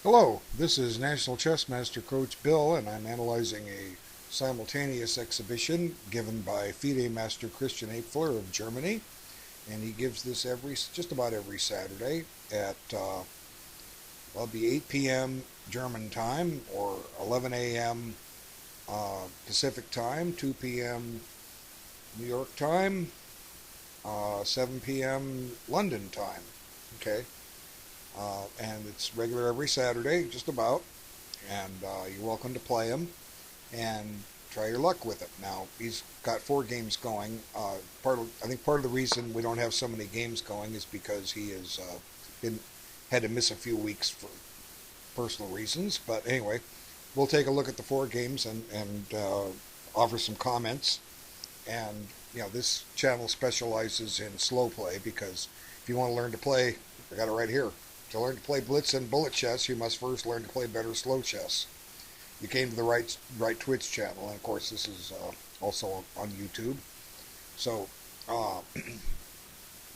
Hello, this is National Chess Master Coach Bill, and I'm analyzing a simultaneous exhibition given by FIDE Master Christian Apfler of Germany, and he gives this just about every Saturday at well, it'll be 8 p.m. German time or 11 a.m. Pacific time, 2 p.m. New York time, 7 p.m. London time. Okay, and it's regular every Saturday, just about. And you're welcome to play him and try your luck with it. Now he's got 4 games going. I think part of the reason we don't have so many games going is because he has been had to miss a few weeks for personal reasons. But anyway, we'll take a look at the 4 games and offer some comments. And this channel specializes in slow play because if you want to learn to play, I got it right here. To learn to play blitz and bullet chess, you must first learn to play better slow chess. You came to the right Twitch channel, and of course this is also on YouTube. So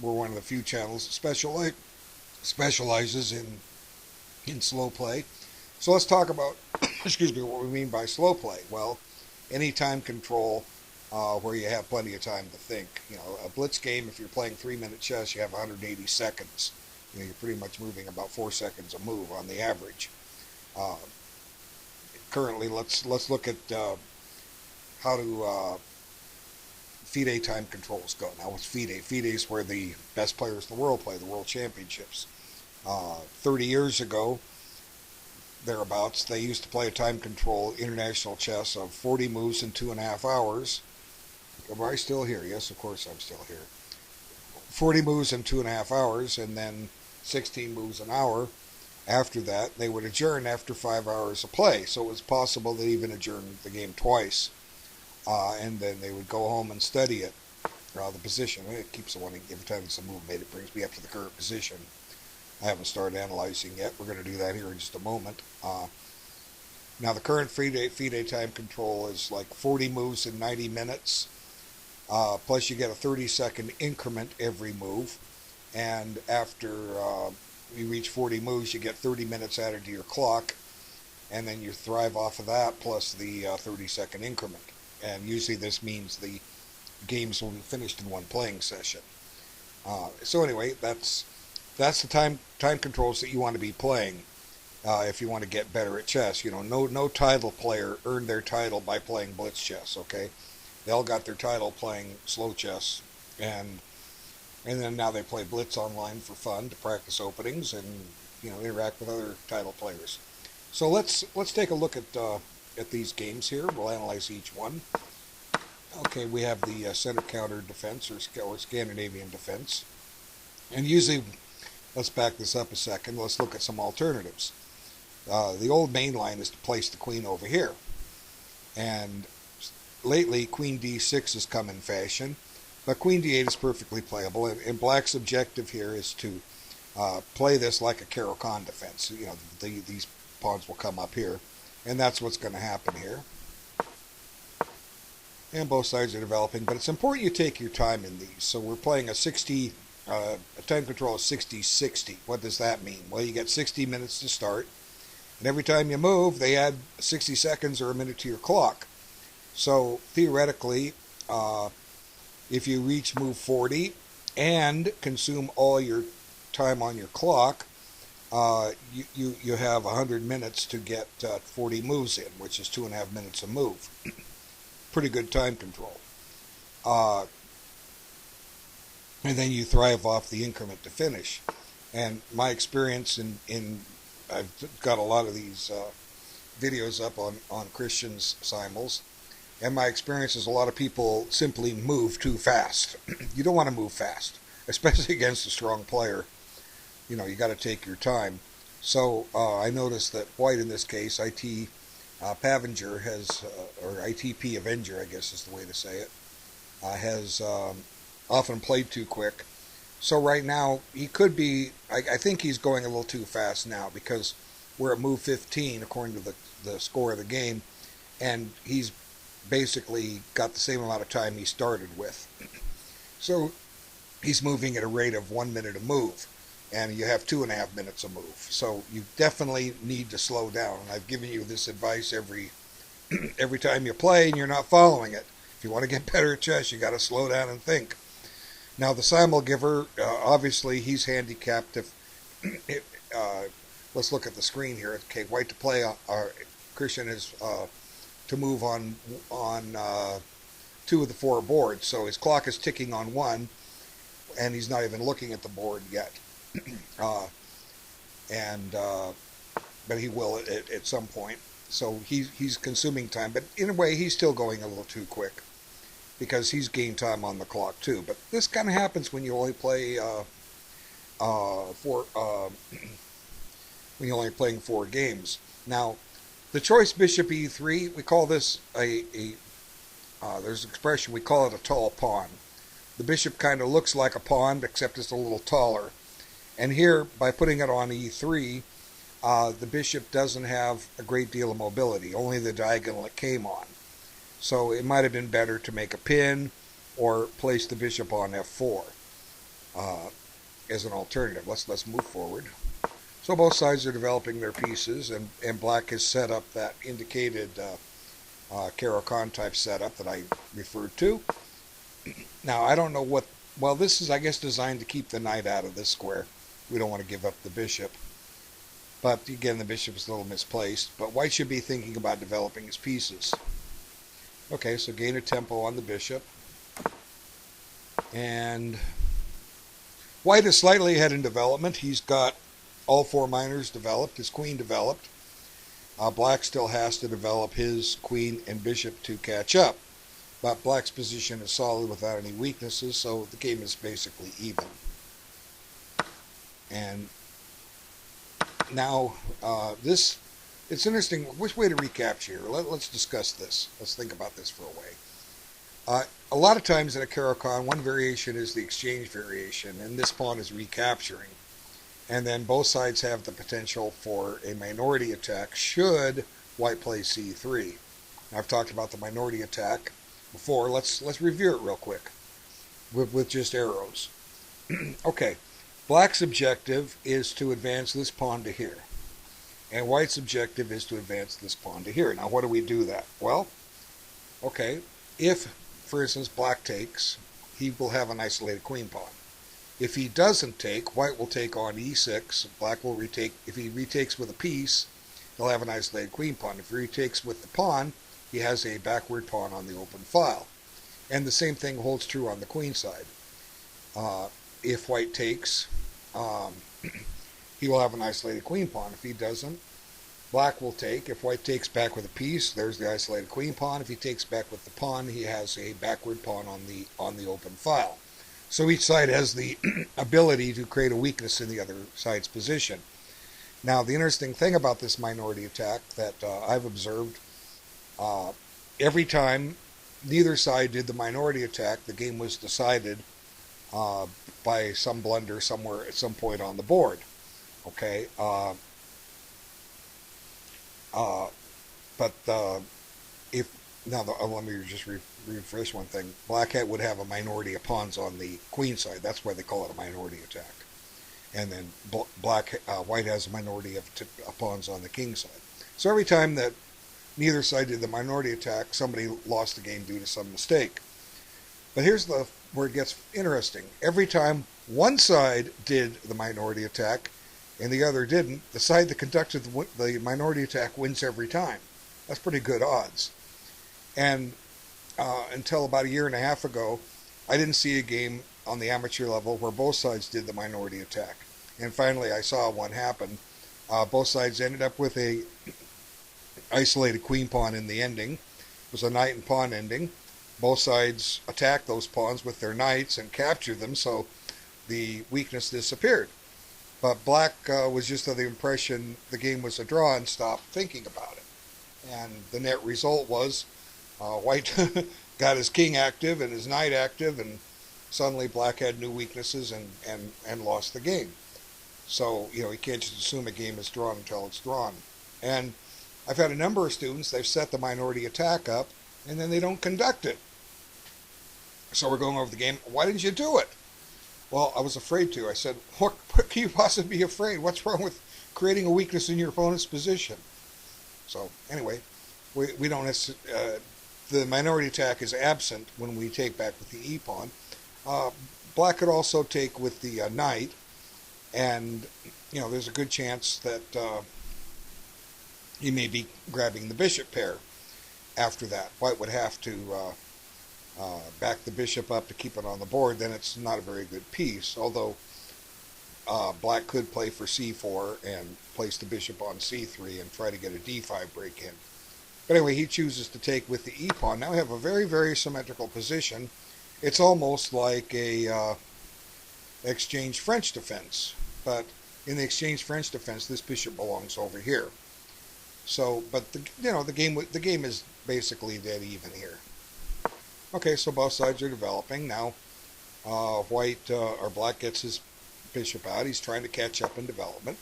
we're one of the few channels that specializes in slow play. So let's talk about excuse me, what we mean by slow play. Well, any time control where you have plenty of time to think. A blitz game, if you're playing 3-minute chess, you have 180 seconds. You're pretty much moving about 4 seconds a move on the average. Uh, Currently, let's look at how to FIDE time controls go. Now, what's FIDE? FIDE is where the best players in the world play, the World Championships. 30 years ago, thereabouts, they used to play a time control international chess of 40 moves in 2.5 hours. Am I still here? Yes, of course I'm still here. 40 moves in 2.5 hours, and then 16 moves an hour. After that, they would adjourn after 5 hours of play. So it was possible they even adjourned the game twice. And then they would go home and study it, the position. It keeps the one every time it's a move made, it brings me up to the current position. I haven't started analyzing yet. We're going to do that here in just a moment. Now, the current FIDE time control is like 40 moves in 90 minutes. Plus, you get a 30-second increment every move. And after you reach 40 moves, you get 30 minutes added to your clock. And then you thrive off of that plus the 30-second increment. And usually this means the games will be finished in one playing session. So anyway, that's the time controls that you want to be playing if you want to get better at chess. No title player earned their title by playing blitz chess. Okay, they all got their title playing slow chess, and then now they play blitz online for fun to practice openings and interact with other title players. So let's take a look at these games here. We'll analyze each one. Okay, we have the center counter defense or Scandinavian defense, and usually, let's back this up a second. Let's look at some alternatives. The old main line is to place the queen over here, and lately queen d6 has come in fashion, but queen d8 is perfectly playable, and black's objective here is to play this like a Caro-Kann defense. These pawns will come up here, and that's what's going to happen here. And both sides are developing, but it's important you take your time in these. So we're playing a time control of 60-60. What does that mean? Well, you get 60 minutes to start, and every time you move, they add 60 seconds or a minute to your clock. So theoretically, if you reach move 40 and consume all your time on your clock, you have 100 minutes to get 40 moves in, which is 2.5 minutes a move. Pretty good time control. And then you thrive off the increment to finish. And my experience I've got a lot of these videos up on Christian's simuls, and my experience is a lot of people simply move too fast. You don't want to move fast, especially against a strong player. You got to take your time. So I noticed that white in this case, IT Pavinger has, or ITP Avenger, I guess is the way to say it, has often played too quick. So right now, he could be, I think he's going a little too fast now because we're at move 15 according to the score of the game, and he's basically got the same amount of time he started with. So he's moving at a rate of 1 minute a move. and you have 2.5 minutes of move. So you definitely need to slow down. And I've given you this advice every time you play, and you're not following it. If you want to get better at chess, you got to slow down and think. Now the Simul Giver, obviously he's handicapped. Let's look at the screen here. Okay, white to play. Christian is to move on 2 of the 4 boards. So his clock is ticking on 1, and he's not even looking at the board yet. But he will at some point. So he's consuming time, but in a way he's still going a little too quick because he's gained time on the clock too. But this kind of happens when you only play when you're only playing 4 games. Now, the choice bishop e3, we call this there's an expression, we call it a tall pawn. The bishop kind of looks like a pawn, except it's a little taller. And here, by putting it on e3, the bishop doesn't have a great deal of mobility, only the diagonal it came on. So it might have been better to make a pin or place the bishop on f4 as an alternative. Let's move forward. So both sides are developing their pieces, and black has set up that indicated Caro-Kann type setup that I referred to. Now, I don't know what... Well, this is, I guess, designed to keep the knight out of this square. We don't want to give up the bishop. But, again, the bishop is a little misplaced. But white should be thinking about developing his pieces. Okay, so gain a tempo on the bishop. And white is slightly ahead in development. He's got all 4 minors developed, his queen developed. Black still has to develop his queen and bishop to catch up. But black's position is solid without any weaknesses, so the game is basically even. And now, it's interesting, which way to recapture here? Let's discuss this. Let's think about this for a way. A lot of times in a Caro-Kann, one variation is the exchange variation, and this pawn is recapturing. And then both sides have the potential for a minority attack should white play c3. Now, I've talked about the minority attack before. Let's review it real quick with just arrows. Okay, black's objective is to advance this pawn to here. And white's objective is to advance this pawn to here. Now, what do we do that? Well, okay, if, for instance, black takes, he will have an isolated queen pawn. If he doesn't take, white will take on e6. Black will retake. If he retakes with a piece, he'll have an isolated queen pawn. If he retakes with the pawn, he has a backward pawn on the open file. And the same thing holds true on the queen side. If white takes, he will have an isolated queen pawn. If he doesn't, black will take. If white takes back with a piece, there's the isolated queen pawn. If he takes back with the pawn, he has a backward pawn on the open file. So each side has the ability to create a weakness in the other side's position. Now, the interesting thing about this minority attack that I've observed, every time neither side did the minority attack, the game was decided by some blunder somewhere at some point on the board. Okay, let me just refresh one thing. Black would have a minority of pawns on the queen side. That's why they call it a minority attack. And then white has a minority of pawns on the king side. So every time that neither side did the minority attack, somebody lost the game due to some mistake. But here's where it gets interesting. Every time one side did the minority attack and the other didn't, the side that conducted the minority attack wins every time. That's pretty good odds. And until about 1.5 years ago, I didn't see a game on the amateur level where both sides did the minority attack. And finally, I saw one happen. Both sides ended up with a isolated queen pawn in the ending. It was a knight and pawn ending. Both sides attacked those pawns with their knights and captured them, so the weakness disappeared. But black was just of the impression the game was a draw and stopped thinking about it. And the net result was white got his king active and his knight active, and suddenly black had new weaknesses and lost the game. So, you can't just assume a game is drawn until it's drawn. And I've had a number of students, they've set the minority attack up, and then they don't conduct it. So we're going over the game. Why didn't you do it? Well, I was afraid to. I said, what can you possibly be afraid? What's wrong with creating a weakness in your opponent's position? So anyway, we don't the minority attack is absent when we take back with the e-pawn. Black could also take with the knight, and there's a good chance that he may be grabbing the bishop pair after that. White would have to back the bishop up to keep it on the board. Then it's not a very good piece, although black could play for c4 and place the bishop on c3 and try to get a d5 break in. But anyway, he chooses to take with the e-pawn. Now we have a very, very symmetrical position. It's almost like a exchange French defense, but in the exchange French defense, this bishop belongs over here. So, but the game is basically dead even here. Okay, so both sides are developing now. White or black gets his bishop out. He's trying to catch up in development.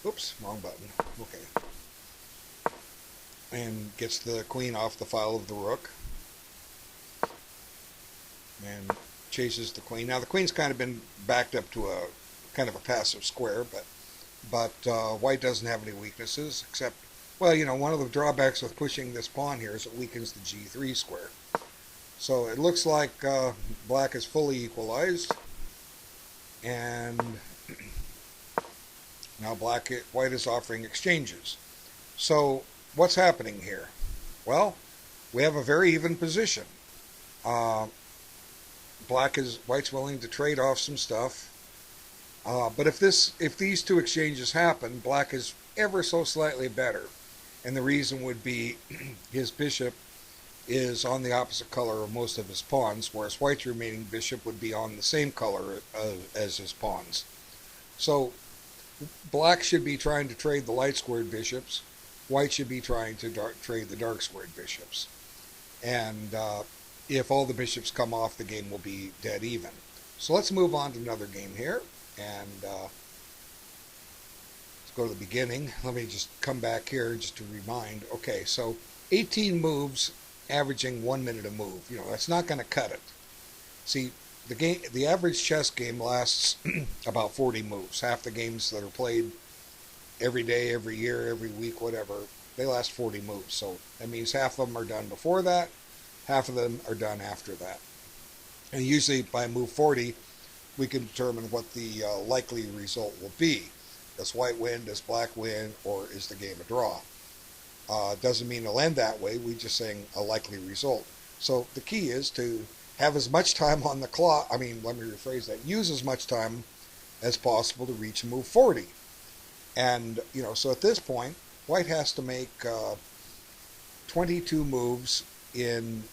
Oops, wrong button. Okay. And gets the queen off the file of the rook. And chases the queen. Now the queen's kind of been backed up to a kind of a passive square, but white doesn't have any weaknesses except, well, one of the drawbacks with pushing this pawn here is it weakens the g3 square. So it looks like black is fully equalized, and now white is offering exchanges. So what's happening here? Well, we have a very even position. White's willing to trade off some stuff, but if these two exchanges happen, black is ever so slightly better, and the reason would be his bishop is on the opposite color of most of his pawns, whereas white's remaining bishop would be on the same color as his pawns. So black should be trying to trade the light squared bishops. White should be trying to trade the dark squared bishops. And if all the bishops come off, the game will be dead even. So let's move on to another game here. And let's go to the beginning. Let me just come back here just to remind. Okay, so 18 moves, averaging 1 minute a move. That's not going to cut it. See, the average chess game lasts about 40 moves. Half the games that are played every day, every year, every week, whatever, they last 40 moves. So that means half of them are done before that, half of them are done after that. And usually by move 40, we can determine what the likely result will be. Does white win, does black win, or is the game a draw? Doesn't mean it'll end that way. We're just saying a likely result. So the key is to have as much time on the clock. Let me rephrase that. Use as much time as possible to reach move 40. And, so at this point, white has to make 22 moves and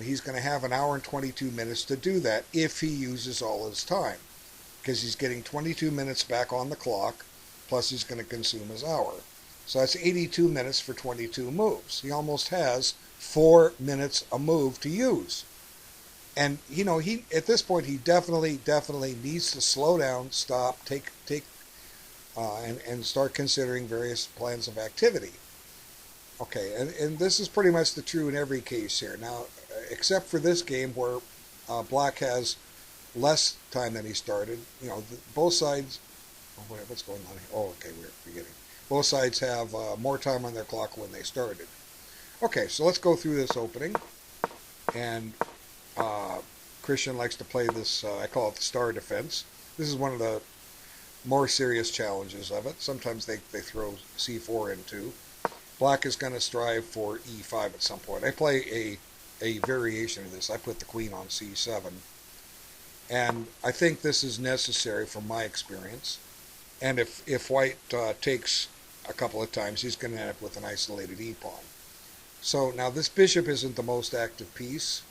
he's going to have an hour and 22 minutes to do that if he uses all his time. Because he's getting 22 minutes back on the clock, plus he's going to consume his hour. So that's 82 minutes for 22 moves. He almost has 4 minutes a move to use. And, he at this point, he definitely needs to slow down, stop, and start considering various plans of activity. Okay, and this is pretty much the true in every case here. Now, except for this game where black has less time than he started. Both sides. Oh, what's going on here? Oh, okay, we're beginning. Both sides have more time on their clock when they started. Okay, so let's go through this opening. And Christian likes to play this, I call it the star defense. This is one of the more serious challenges of it. Sometimes they throw c4 into. Black is going to strive for e5 at some point. I play a variation of this. I put the queen on c7. And I think this is necessary from my experience. And if white takes a couple of times, he's going to end up with an isolated e-pawn. So now this bishop isn't the most active piece,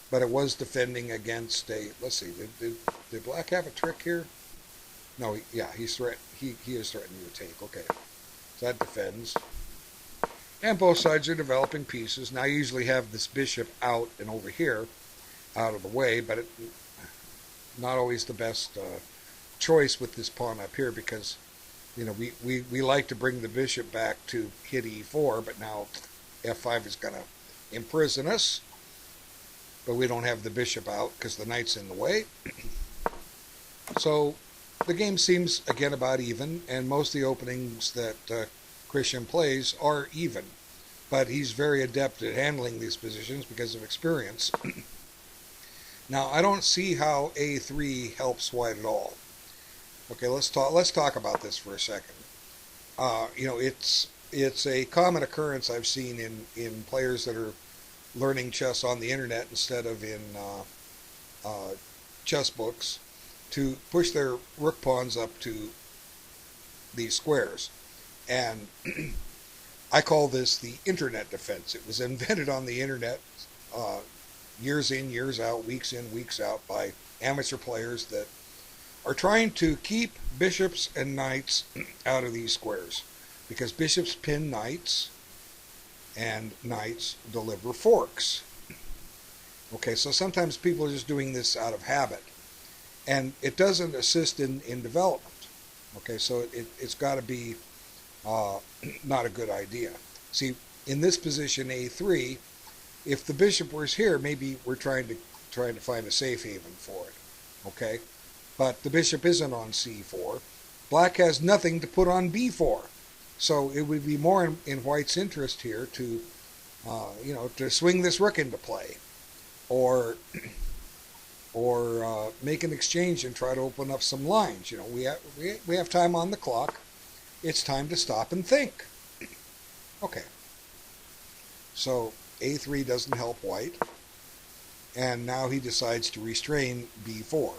but it was defending against a, let's see, did black have a trick here? No, yeah, he is threatening to take. Okay, so that defends. And both sides are developing pieces. Now I usually have this bishop out and over here, out of the way, but not always the best choice with this pawn up here because, we like to bring the bishop back to hit e4, but now f5 is going to imprison us. but we don't have the bishop out because the knight's in the way. So the game seems, again, about even, and most of the openings that Christian plays are even. But he's very adept at handling these positions because of experience. Now, I don't see how a3 helps white at all. Okay, let's talk about this for a second. It's a common occurrence I've seen in players that are learning chess on the internet instead of in chess books to push their rook pawns up to these squares. And I call this the internet defense. It was invented on the internet years in, years out, weeks in, weeks out by amateur players that are trying to keep bishops and knights out of these squares because bishops pin knights and knights deliver forks. Okay, so sometimes people are just doing this out of habit and it doesn't assist in development. Okay, so it's got to be not a good idea. See, in this position a3, if the bishop was here, maybe we're trying to find a safe haven for it. Okay, but the bishop isn't on c4. Black has nothing to put on b4, so it would be more in white's interest here to, to swing this rook into play, or make an exchange and try to open up some lines. We have time on the clock. It's time to stop and think. Okay. So a3 doesn't help white, and now he decides to restrain b4.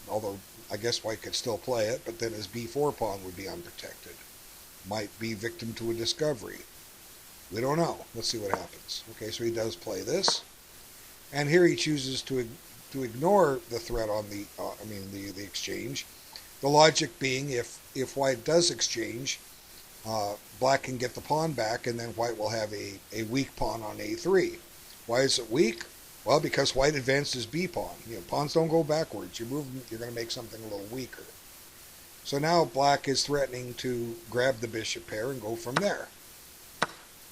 Although I guess white could still play it, but then his b4 pawn would be unprotected. Might be victim to a discovery. We don't know. Let's see what happens. Okay, so he does play this, and here he chooses to ignore the threat on the exchange. The logic being, if white does exchange, black can get the pawn back, and then white will have a weak pawn on a3. Why is it weak? Well, because white advances b pawn. Pawns don't go backwards. You move them, you're going to make something a little weaker. So now black is threatening to grab the bishop pair and go from there.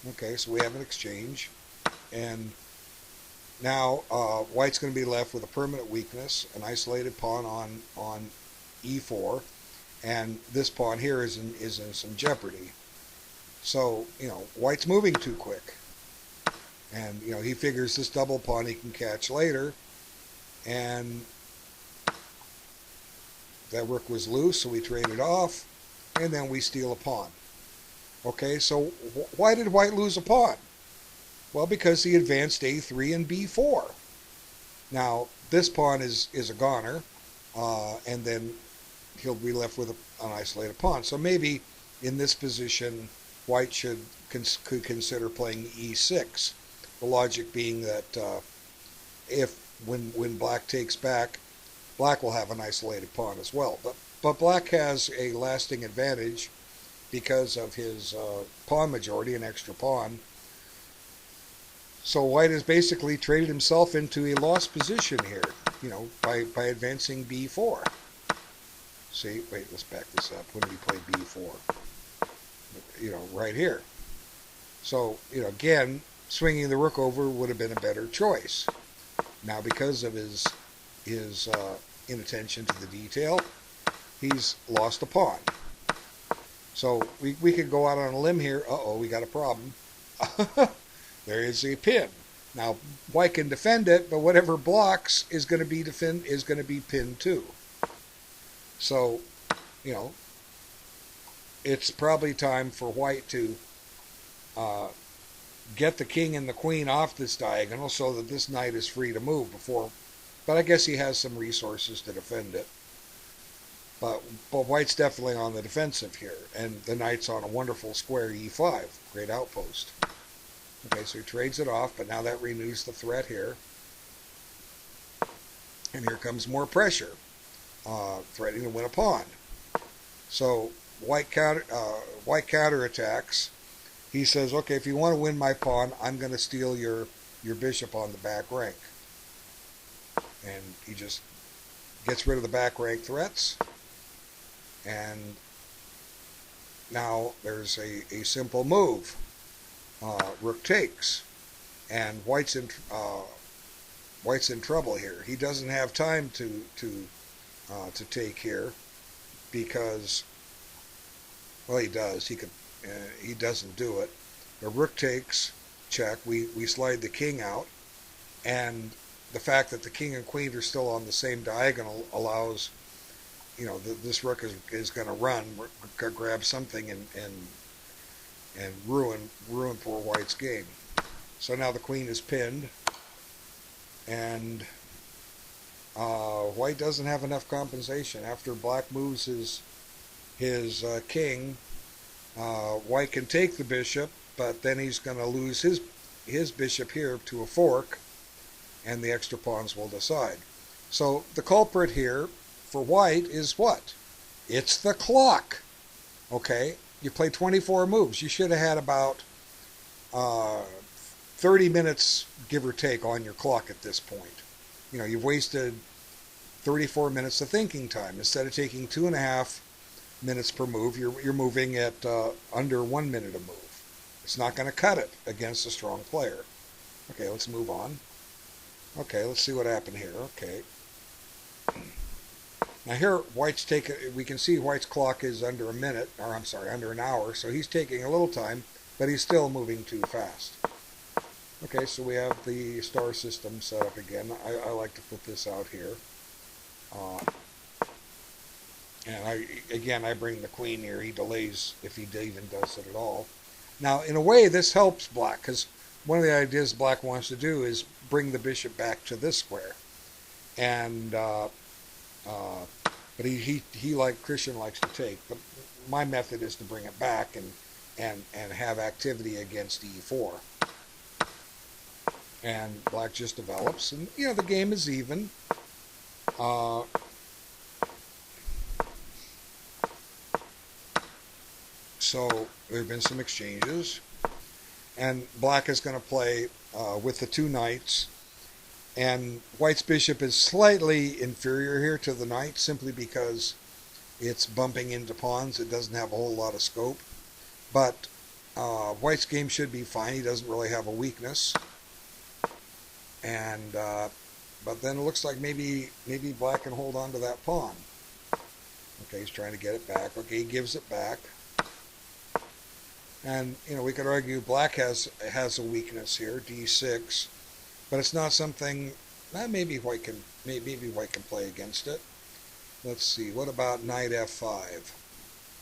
Okay, so we have an exchange, and now white's going to be left with a permanent weakness, an isolated pawn on e4, and this pawn here is in some jeopardy. So white's moving too quick, and he figures this double pawn he can catch later, and that rook was loose, so we trade it off, and then we steal a pawn. Okay, so why did white lose a pawn? Well, because he advanced a3 and b4. Now this pawn is a goner, and then he'll be left with an isolated pawn. So maybe in this position, white could consider playing e6. The logic being that when black takes back, black will have an isolated pawn as well. But black has a lasting advantage because of his pawn majority, an extra pawn. So white has basically traded himself into a lost position here, by advancing b4. See, wait, let's back this up. When did he play b4? Right here. So, again, swinging the rook over would have been a better choice. Now, because of his inattention to the detail, he's lost a pawn. So we could go out on a limb here. Uh-oh, we got a problem. There is a pin. Now, white can defend it, but whatever blocks is going to be pinned too. So, it's probably time for white to get the king and the queen off this diagonal so that this knight is free to move before. But I guess he has some resources to defend it. But white's definitely on the defensive here, and the knight's on a wonderful square e5, great outpost. Okay, so he trades it off, but now that renews the threat here. And here comes more pressure, threatening to win a pawn. So white counterattacks. He says, okay, if you want to win my pawn, I'm going to steal your bishop on the back rank. And he just gets rid of the back rank threats. And now there's a simple move. Rook takes. And white's White's in trouble here. He doesn't have time to take here because, well, he does. He doesn't do it. The rook takes, check. We slide the king out, and the fact that the king and queen are still on the same diagonal allows, this rook is going to run, grab something, and ruin poor White's game. So now the queen is pinned, and White doesn't have enough compensation. After Black moves his king, White can take the bishop, but then he's going to lose his bishop here to a fork, and the extra pawns will decide. So the culprit here for White is what? It's the clock. Okay, you played 24 moves. You should have had about 30 minutes, give or take, on your clock at this point. You've wasted 34 minutes of thinking time. Instead of taking 2.5 minutes per move, you're moving at under 1 minute a move. It's not going to cut it against a strong player. Okay, let's move on. Okay, let's see what happened here. Okay. Now here, White's taking. We can see White's clock is under a minute, or I'm sorry, under an hour. So he's taking a little time, but he's still moving too fast. Okay, so we have the star system set up again. I like to put this out here. And I bring the queen here. He delays if he even does it at all. Now, in a way, this helps Black, because one of the ideas Black wants to do is bring the bishop back to this square. And but he like Christian likes to take. But my method is to bring it back and have activity against e4. And Black just develops, and the game is even. So there have been some exchanges, and Black is going to play with the two knights, and White's bishop is slightly inferior here to the knight simply because it's bumping into pawns. It doesn't have a whole lot of scope, but White's game should be fine. He doesn't really have a weakness, and but then it looks like maybe Black can hold on to that pawn. Okay, he's trying to get it back. Okay, he gives it back. And we could argue Black has a weakness here, d6, but it's not something maybe White can play against it. Let's see. What about knight f5?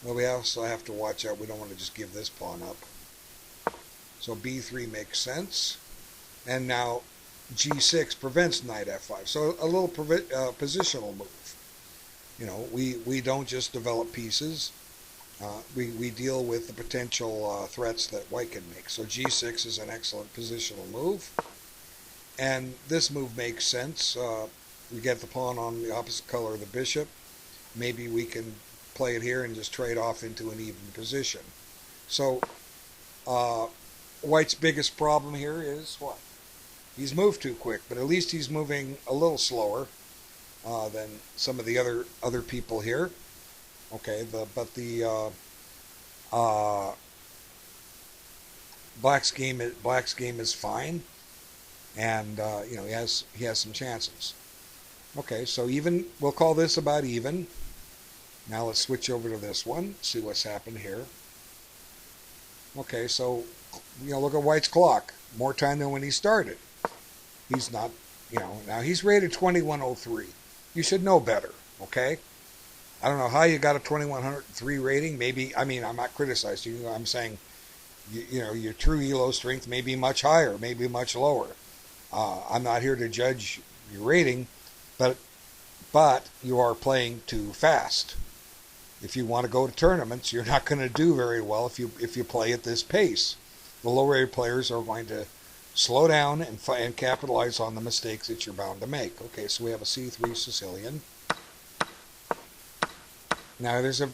Well, we also have to watch out. We don't want to just give this pawn up. So b3 makes sense, and now g6 prevents knight f5. So a little positional move. We don't just develop pieces. We deal with the potential threats that White can make. So g6 is an excellent positional move. And this move makes sense. We get the pawn on the opposite color of the bishop. Maybe we can play it here and just trade off into an even position. So White's biggest problem here is what? He's moved too quick, but at least he's moving a little slower than some of the other people here. Okay, but the Black's game is fine, and he has some chances. Okay, so even, we'll call this about even. Now let's switch over to this one, see what's happened here. Okay, so look at White's clock. More time than when he started. He's not, now he's rated 2103. You should know better. Okay. I don't know how you got a 2103 rating. Maybe, I'm not criticizing you. I'm saying, your true elo strength may be much higher, maybe much lower. I'm not here to judge your rating, but you are playing too fast. If you want to go to tournaments, you're not going to do very well if you play at this pace. The low-rated players are going to slow down and capitalize on the mistakes that you're bound to make. Okay, so we have a c3 Sicilian. Now there's a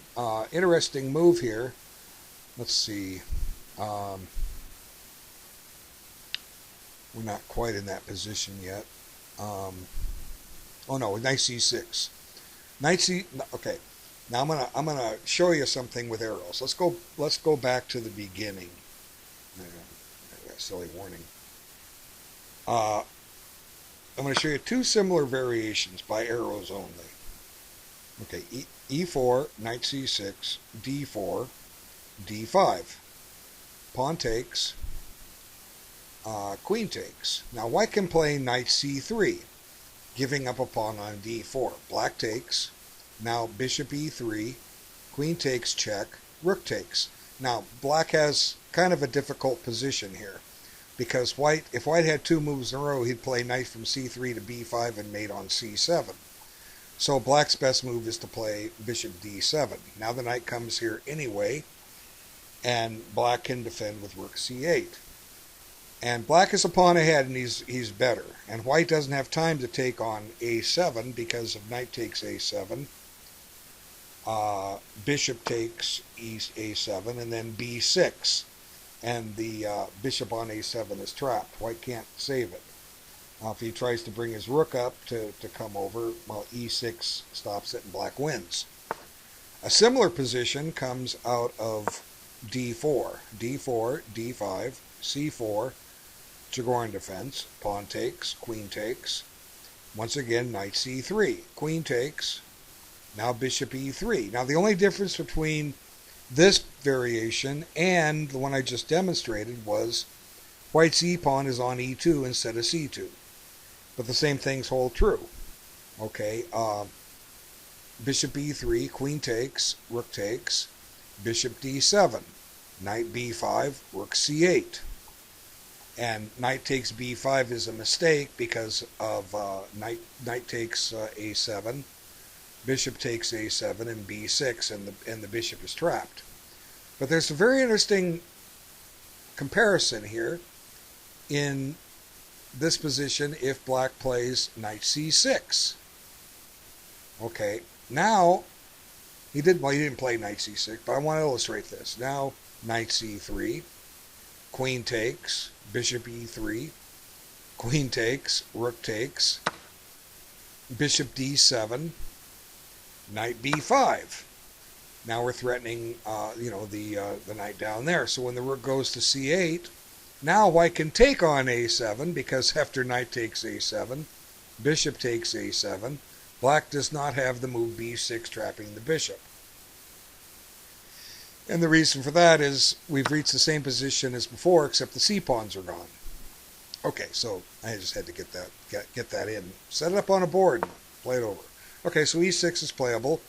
interesting move here. Let's see. We're not quite in that position yet. Oh no, knight c6. Okay. Now I'm gonna show you something with arrows. Let's go back to the beginning. Silly warning. I'm going to show you two similar variations by arrows only. Okay, E4, knight C6, D4, D5. Pawn takes, queen takes. Now white can play knight C3, giving up a pawn on D4. Black takes. Now bishop E3, queen takes, check, rook takes. Now black has kind of a difficult position here, because if white had two moves in a row, he'd play knight from C3 to B5 and mate on C7. So black's best move is to play bishop D7. Now the knight comes here anyway, and black can defend with rook C8. And black is a pawn ahead, and he's better. And white doesn't have time to take on A7 because of knight takes A7, bishop takes A7, and then B6. And the bishop on A7 is trapped. White can't save it. If he tries to bring his rook up to come over, well, E6 stops it and black wins. A similar position comes out of D4. D4, D5, C4, Jagoran defense, pawn takes, queen takes. Once again, knight C3, queen takes, now bishop E3. Now the only difference between this variation and the one I just demonstrated was white's e-pawn is on E2 instead of C2. But the same things hold true. Okay, bishop E3, queen takes, rook takes, bishop D7, knight B5, rook C8. And knight takes B5 is a mistake because of knight takes A7, bishop takes A7, and B6, and the bishop is trapped. But there's a very interesting comparison here in this position if black plays knight C6. Okay, now he didn't play knight C6, but I want to illustrate this. Now knight C3, queen takes, bishop E3, queen takes, rook takes, bishop D7, knight B5. Now we're threatening, the knight down there. So when the rook goes to C8, now white can take on A7 because after knight takes A7, bishop takes A7. Black does not have the move B6 trapping the bishop. And the reason for that is we've reached the same position as before, except the c-pawns are gone. Okay, so I just had to get that in. Set it up on a board and play it over. Okay, so E6 is playable.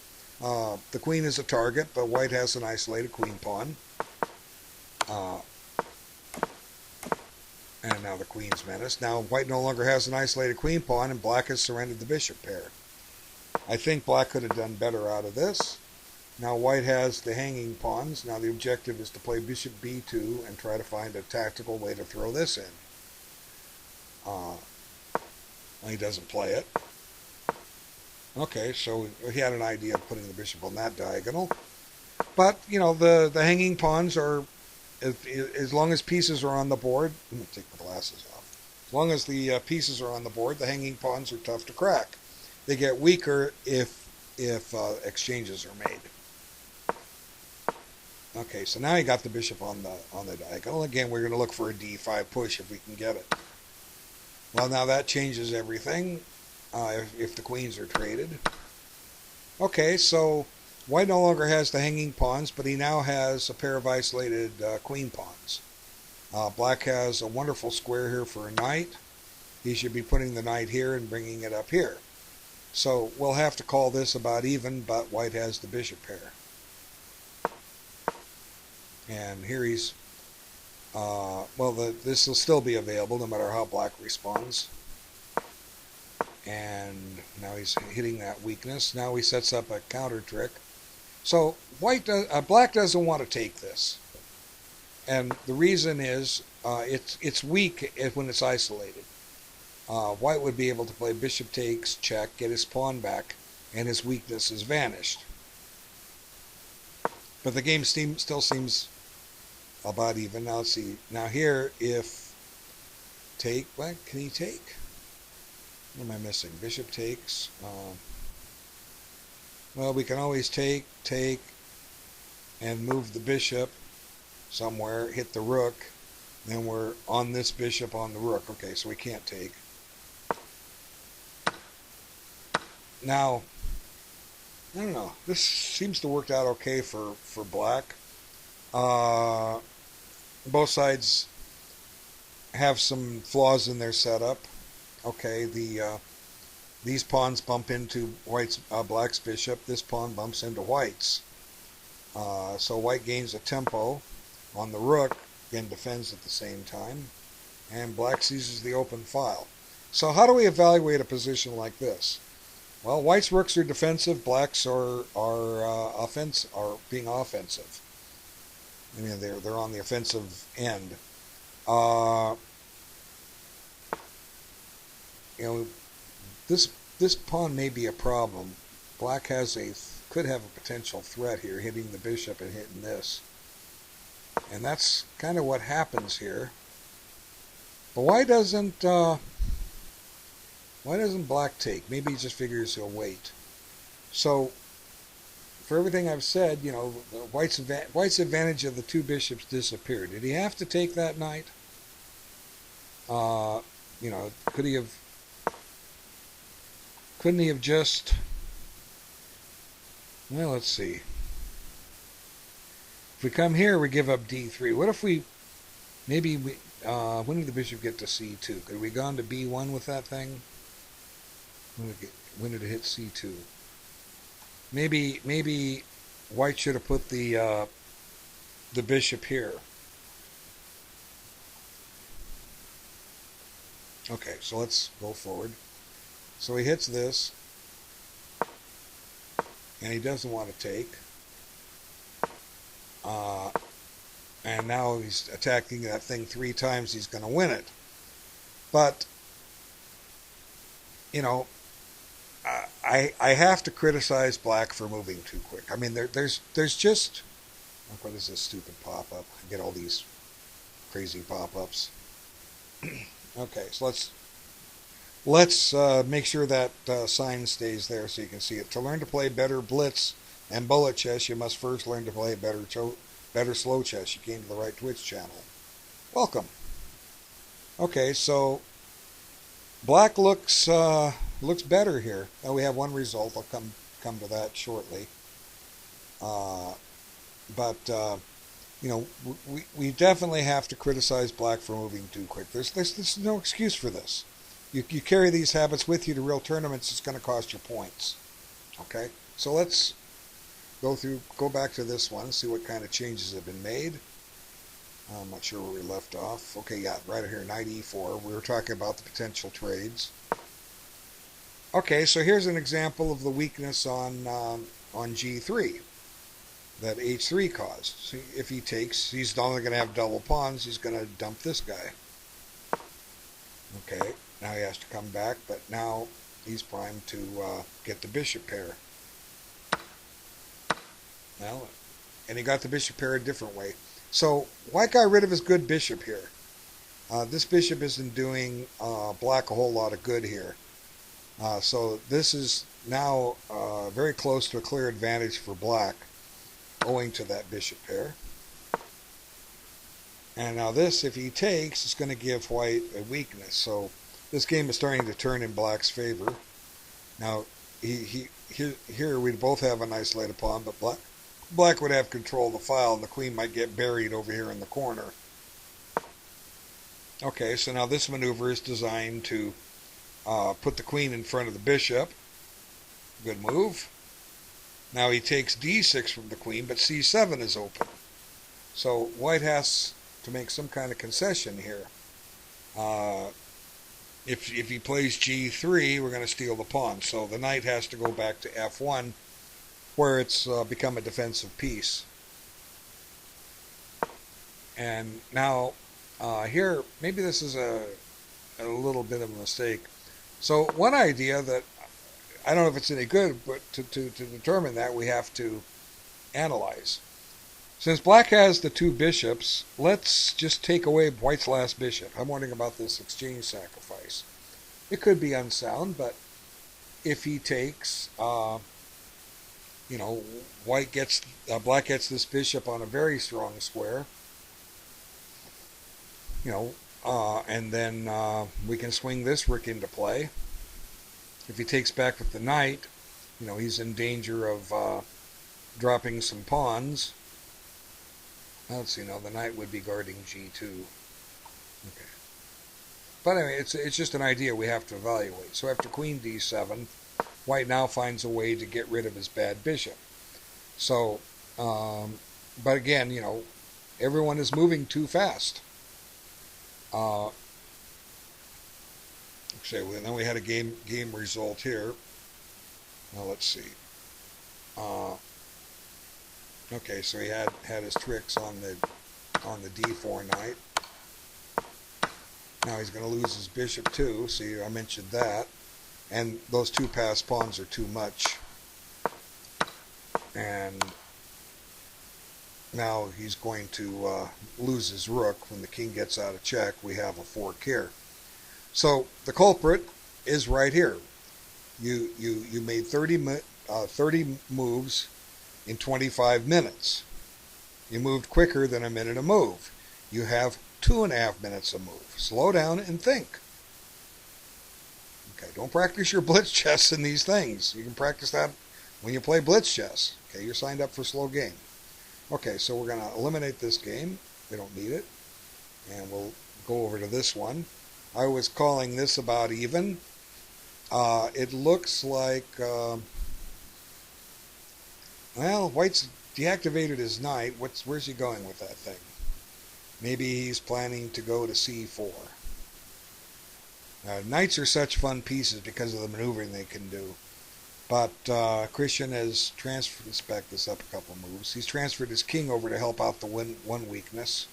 The queen is a target, but white has an isolated queen pawn. And now the queen's menaced. Now white no longer has an isolated queen pawn, and black has surrendered the bishop pair. I think black could have done better out of this. Now white has the hanging pawns. Now the objective is to play bishop b2 and try to find a tactical way to throw this in. He doesn't play it. Okay, so he had an idea of putting the bishop on that diagonal. But, the hanging pawns are, as long as pieces are on the board, I'm going to take the glasses off. As long as the pieces are on the board, the hanging pawns are tough to crack. They get weaker if exchanges are made. Okay, so now you got the bishop on the diagonal. Again, we're going to look for a d5 push if we can get it. Well, now that changes everything if the queens are traded. Okay, so white no longer has the hanging pawns, but he now has a pair of isolated queen pawns. Black has a wonderful square here for a knight. He should be putting the knight here and bringing it up here. So we'll have to call this about even, but white has the bishop pair. And here he's, this will still be available no matter how black responds. And now he's hitting that weakness. Now he sets up a counter trick. So black doesn't want to take this. And the reason is it's weak when it's isolated. White would be able to play bishop takes, check, get his pawn back, and his weakness is vanished. But the game still seems about even. Now let's see. Now here, if take, what can he take? What am I missing? Bishop takes. Well, we can always take, and move the bishop somewhere, hit the rook. Then we're on this bishop on the rook. Okay, so we can't take. Now, I don't know. This seems to work out okay for black. Uh, both sides have some flaws in their setup. Okay, these pawns bump into black's bishop. This pawn bumps into white's. So white gains a tempo on the rook and defends at the same time, and black seizes the open file. So how do we evaluate a position like this? Well, white's rooks are defensive, black's are being offensive. I mean, they're on the offensive end. Uh, you know, this pawn may be a problem. Black could have a potential threat here, hitting the bishop and hitting this, and that's kind of what happens here. But why doesn't black take? Maybe he just figures he'll wait. So, for everything I've said, you know, white's advantage of the two bishops disappeared. Did he have to take that knight? You know, couldn't he have just? Well, let's see. If we come here, we give up d3. What if when did the bishop get to c2? Could we gone to b1 with that thing? When did it hit c2? Maybe white should have put the bishop here. Okay, so let's go forward. So he hits this, and he doesn't want to take. And now he's attacking that thing 3 times. He's going to win it. But, you know, I have to criticize black for moving too quick. I mean, there's just, what is this stupid pop-up? I get all these crazy pop-ups. Okay, so let's make sure that sign stays there so you can see it. To learn to play better blitz and bullet chess, you must first learn to play better slow chess. You came to the right Twitch channel. Welcome. Okay, so black looks better here. Now we have one result. I'll come to that shortly. But you know, we definitely have to criticize black for moving too quick. There's no excuse for this. You carry these habits with you to real tournaments, it's going to cost you points. Okay, so let's go back to this one, see what kind of changes have been made. I'm not sure where we left off. Okay, yeah, right here, knight e4. We were talking about the potential trades. Okay, so here's an example of the weakness on g3 that h3 caused. So if he takes, he's not only going to have double pawns, he's going to dump this guy. Okay, now he has to come back, but now he's primed to get the bishop pair. Well, and he got the bishop pair a different way. So white got rid of his good bishop here. This bishop isn't doing black a whole lot of good here. So this is now very close to a clear advantage for black, owing to that bishop pair. And now this, if he takes, is going to give white a weakness. So this game is starting to turn in black's favor. Now, here we'd both have an isolated pawn, but black would have control of the file, and the queen might get buried over here in the corner. Okay, so now this maneuver is designed to put the queen in front of the bishop. Good move. Now he takes d6 from the queen, but c7 is open. So white has to make some kind of concession here. If he plays g3, we're going to steal the pawn. So the knight has to go back to f1, where it's become a defensive piece. And now here, maybe this is a little bit of a mistake. So one idea that, I don't know if it's any good, but to determine that, we have to analyze. Since black has the two bishops, let's just take away white's last bishop. I'm wondering about this exchange sacrifice. It could be unsound, but if he takes, you know, black gets this bishop on a very strong square, you know, and then we can swing this rook into play. If he takes back with the knight, he's in danger of dropping some pawns. Let's see, no, the knight would be guarding g2. Okay. But anyway, it's just an idea we have to evaluate. So after queen d7, white now finds a way to get rid of his bad bishop. So, but again, everyone is moving too fast. Okay, well, then we had a game result here. Now let's see. Okay, so he had his tricks on the d4 knight. Now he's going to lose his bishop too. See, I mentioned that. And those two passed pawns are too much. And now he's going to lose his rook. When the king gets out of check, we have a fork here. So the culprit is right here. You made 30 moves in 25 minutes. You moved quicker than a minute a move. You have 2.5 minutes a move. Slow down and think. Okay, don't practice your blitz chess in these things. You can practice that when you play blitz chess. Okay, you're signed up for slow game. Okay, so we're going to eliminate this game. We don't need it. And we'll go over to this one. I was calling this about even. It looks like, well, white's deactivated his knight. Where's he going with that thing? Maybe he's planning to go to c4. Knights are such fun pieces because of the maneuvering they can do. But Christian has transferred, let's back this up a couple moves. He's transferred his king over to help out the one weakness.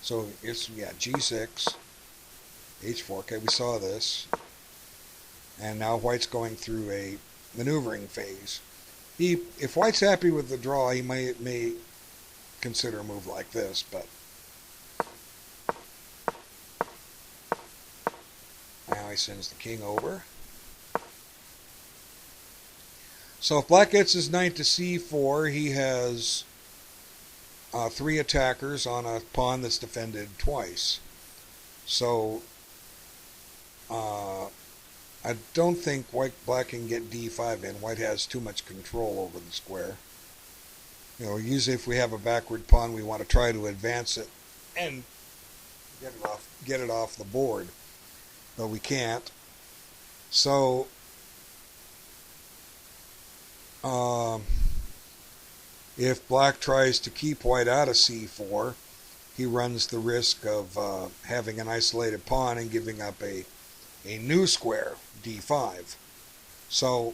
So it's, yeah, g6, h4. Okay, we saw this. And now white's going through a maneuvering phase. If white's happy with the draw, he may consider a move like this, but now he sends the king over. So if black gets his knight to c4, he has 3 attackers on a pawn that's defended twice. So I don't think black can get d5 in. White has too much control over the square. Usually if we have a backward pawn, we want to try to advance it and get it off the board. But we can't. So if black tries to keep white out of c4, he runs the risk of having an isolated pawn and giving up a new square, d5. So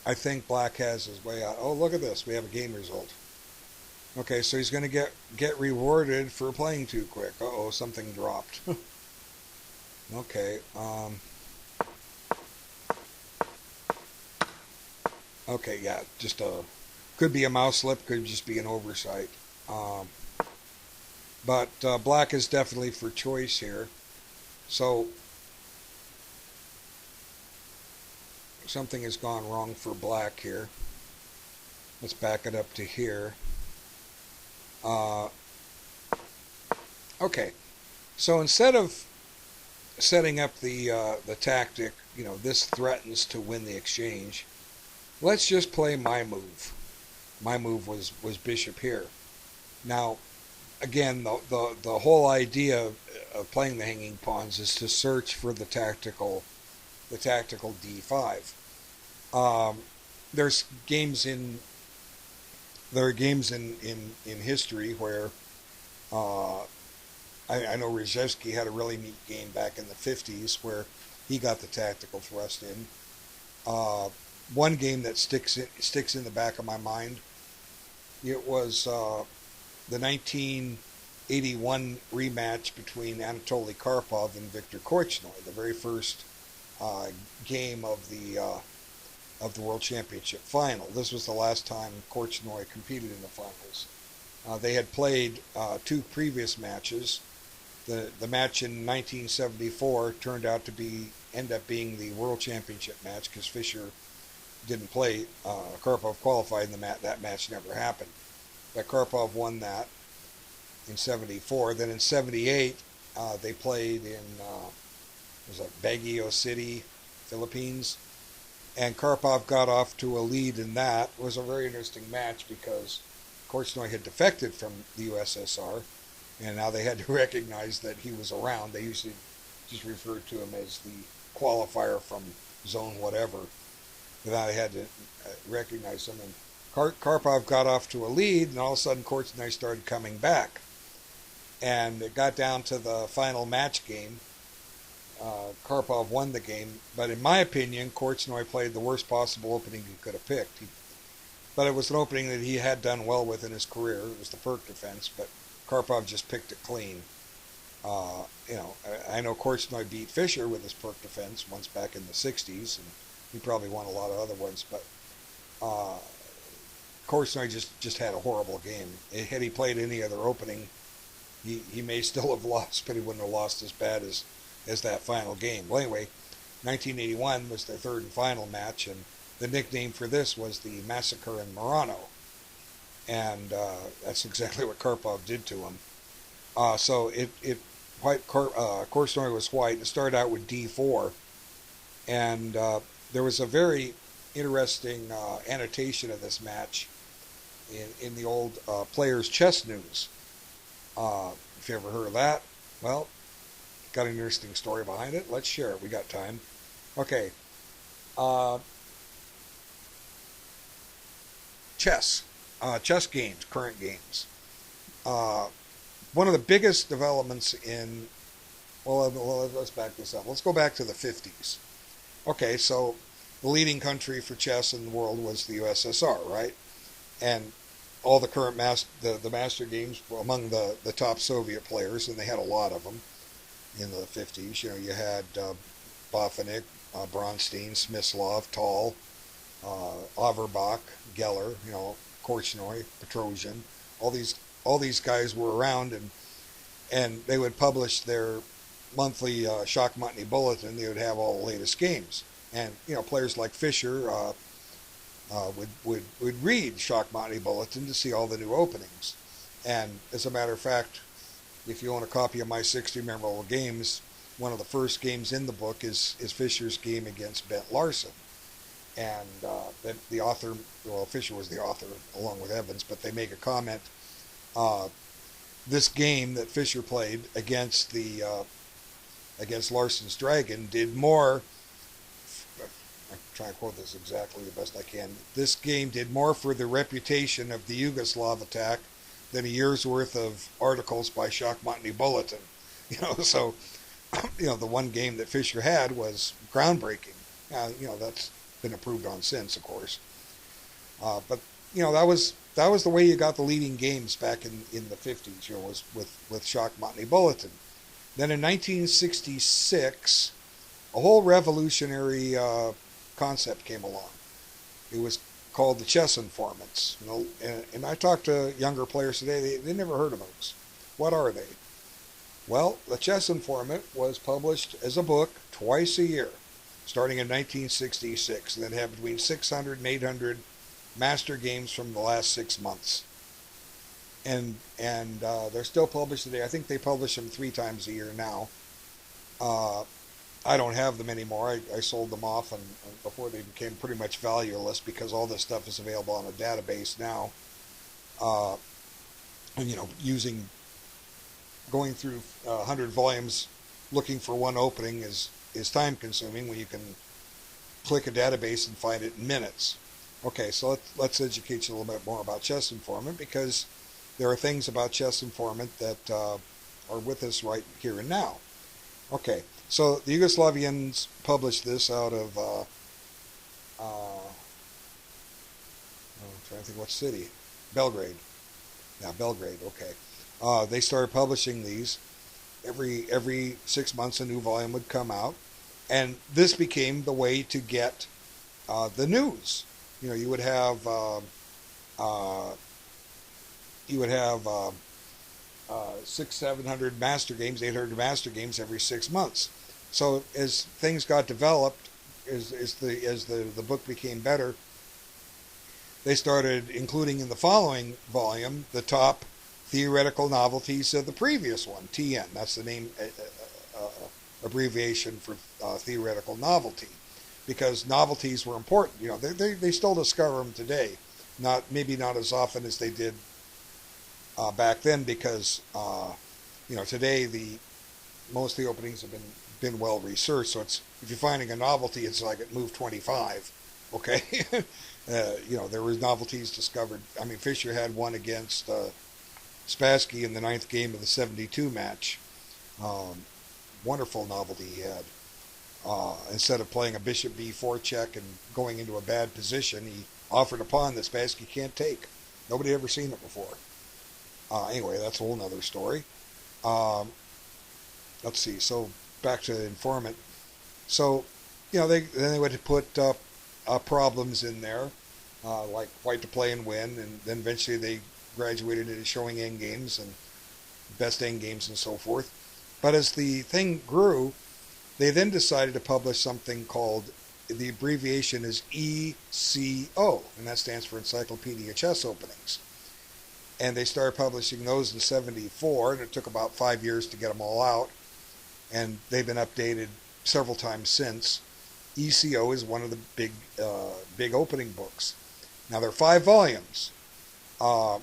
I think black has his way out. Oh, look at this. We have a game result. Okay, so he's going to get rewarded for playing too quick. Uh-oh, something dropped. Okay. Okay, yeah, just could be a mouse slip, could just be an oversight. But black is definitely for choice here. So something has gone wrong for black here. Let's back it up to here. Okay, so instead of setting up the tactic, this threatens to win the exchange, let's just play my move. My move was bishop here. Now, again, the whole idea of playing the hanging pawns is to search for the tactical d5. There are games in history where I know Rejewski had a really neat game back in the 50s where he got the tactical thrust in. One game that sticks in the back of my mind, it was the 1981 rematch between Anatoly Karpov and Viktor Korchnoi, the very first game of the World Championship final. This was the last time Korchnoi competed in the finals. They had played 2 previous matches. The match in 1974 turned out to end up being the World Championship match because Fischer didn't play. Karpov qualified in that match never happened. But Karpov won that in 74. Then in 78, they played in Baguio City, Philippines. and Karpov got off to a lead in that. It was a very interesting match because Korchnoi had defected from the USSR, and now they had to recognize that he was around. They usually just referred to him as the qualifier from zone whatever. But now they had to recognize him, and Karpov got off to a lead, and all of a sudden Korchnoi started coming back. And it got down to the final match game. Karpov won the game, but in my opinion, Korchnoi played the worst possible opening he could have picked. But it was an opening that he had done well with in his career. It was the Perk defense, but Karpov just picked it clean. I know Korchnoi beat Fischer with his Perk defense once back in the 60s, and he probably won a lot of other ones, but Korchnoi just had a horrible game. Had he played any other opening, he may still have lost, but he wouldn't have lost as bad as that final game. Well, anyway, 1981 was their third and final match, and the nickname for this was the Massacre in Murano. And that's exactly what Karpov did to him. So Korchnoi was white. It started out with D4, and there was a very interesting annotation of this match in the old Players Chess News. If you ever heard of that, well, got an interesting story behind it. Let's share it. We got time. Okay. Chess. Chess games, current games. One of the biggest developments in, well, let's back this up. Let's go back to the 50s. Okay, so the leading country for chess in the world was the USSR, right? And all the current the master games were among the top Soviet players, and they had a lot of them in the 50s. You know, you had Botvinnik, Bronstein, Smyslov, Tal, Averbach, Geller, Korchnoi, Petrosian. All these guys were around, and they would publish their monthly Shachmatny bulletin. They would have all the latest games, and players like Fischer would read Shachmatny bulletin to see all the new openings. And as a matter of fact, if you own a copy of My 60 Memorable Games, one of the first games in the book is Fischer's game against Bent Larsen. And the author, well, Fischer was the author along with Evans, but they make a comment. This game that Fischer played against against Larsen's Dragon did more. I'm trying to quote this exactly the best I can. This game did more for the reputation of the Yugoslav attack than a year's worth of articles by Shachmatny Bulletin. So the one game that Fischer had was groundbreaking. That's been improved on since, of course. But that was the way you got the leading games back in the 50s. Was with Shachmatny Bulletin. Then in 1966, a whole revolutionary concept came along. It was called the chess informants. And I talked to younger players today. They never heard of those. What are they? Well, the Chess Informant was published as a book twice a year, starting in 1966, and then had between 600 and 800 master games from the last 6 months. And they're still published today. I think they publish them 3 times a year now. I don't have them anymore. I sold them off and before they became pretty much valueless, because all this stuff is available on a database now. And going through 100 volumes looking for one opening is time consuming when you can click a database and find it in minutes. Okay, so let's educate you a little bit more about Chess Informant, because there are things about Chess Informant that are with us right here and now. Okay, so the Yugoslavians published this out of, I'm trying to think what city, Belgrade. Yeah, Belgrade, okay. They started publishing these. Every 6 months a new volume would come out, and this became the way to get the news. You would have 600-700 master games, 800 master games every 6 months. So as things got developed, as the book became better, they started including in the following volume the top theoretical novelties of the previous one, TN. That's the name abbreviation for theoretical novelty. because novelties were important. You know, they still discover them today, maybe not as often as they did back then, because you know, today most of the openings have been well researched. So it's, if you're finding a novelty, it's like at move 25. Okay, you know, there was novelties discovered. I mean, Fischer had one against Spassky in the ninth game of the '72 match. Wonderful novelty he had. Instead of playing a bishop b4 check and going into a bad position, he offered a pawn that Spassky can't take. Nobody had ever seen it before. Anyway, that's a whole nother story. Let's see. So back to the informant. So, you know, then they would put problems in there, like white to play and win, and then eventually they graduated into showing end games and best end games and so forth. But as the thing grew, they then decided to publish something called, the abbreviation is ECO, and that stands for Encyclopedia Chess Openings. And they started publishing those in '74, and it took about 5 years to get them all out. And they've been updated several times since. ECO is one of the big opening books. Now, there are 5 volumes. Now,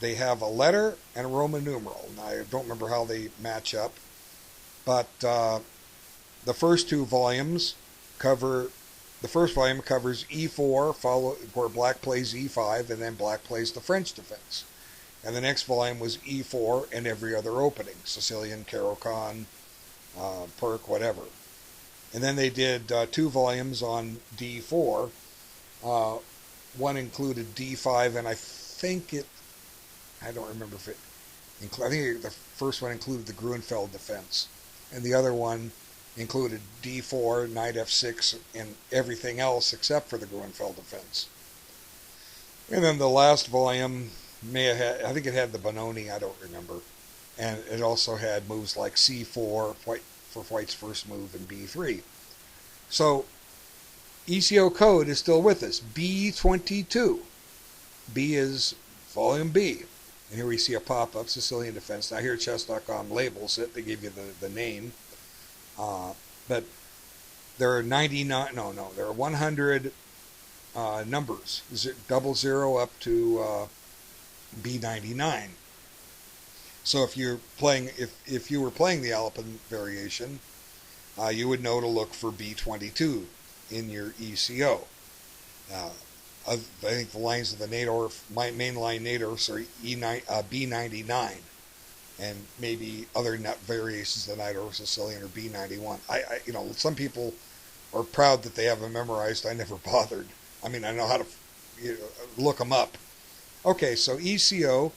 they have a letter and a Roman numeral. Now, I don't remember how they match up, but the first 2 volumes the first volume covers E4, where black plays E5, and then black plays the French defense. And the next volume was E4 and every other opening, Sicilian, Caro-Kann, Perk, whatever. And then they did 2 volumes on D4. One included D5, and I don't remember if I think the first one included the Grunfeld defense, and the other one included D4, Knight F6, and everything else except for the Grunfeld defense. And then the last volume I think it had the Benoni, I don't remember, and it also had moves like C4 for White's first move and B3. So ECO code is still with us. B22. B is volume B. And here we see a pop-up, Sicilian defense. Now here chess.com labels it. They give you the name. But there are 100 numbers. Is it 00 up to B99? So if you're playing, if you were playing the Alpen variation, you would know to look for B22 in your ECO. I think the lines of the Najdorf, my mainline Najdorfs are B99, and maybe other variations of the Najdorf Sicilian are B91. You know, some people are proud that they have them memorized. I never bothered. I mean, I know how to look them up. Okay, so ECO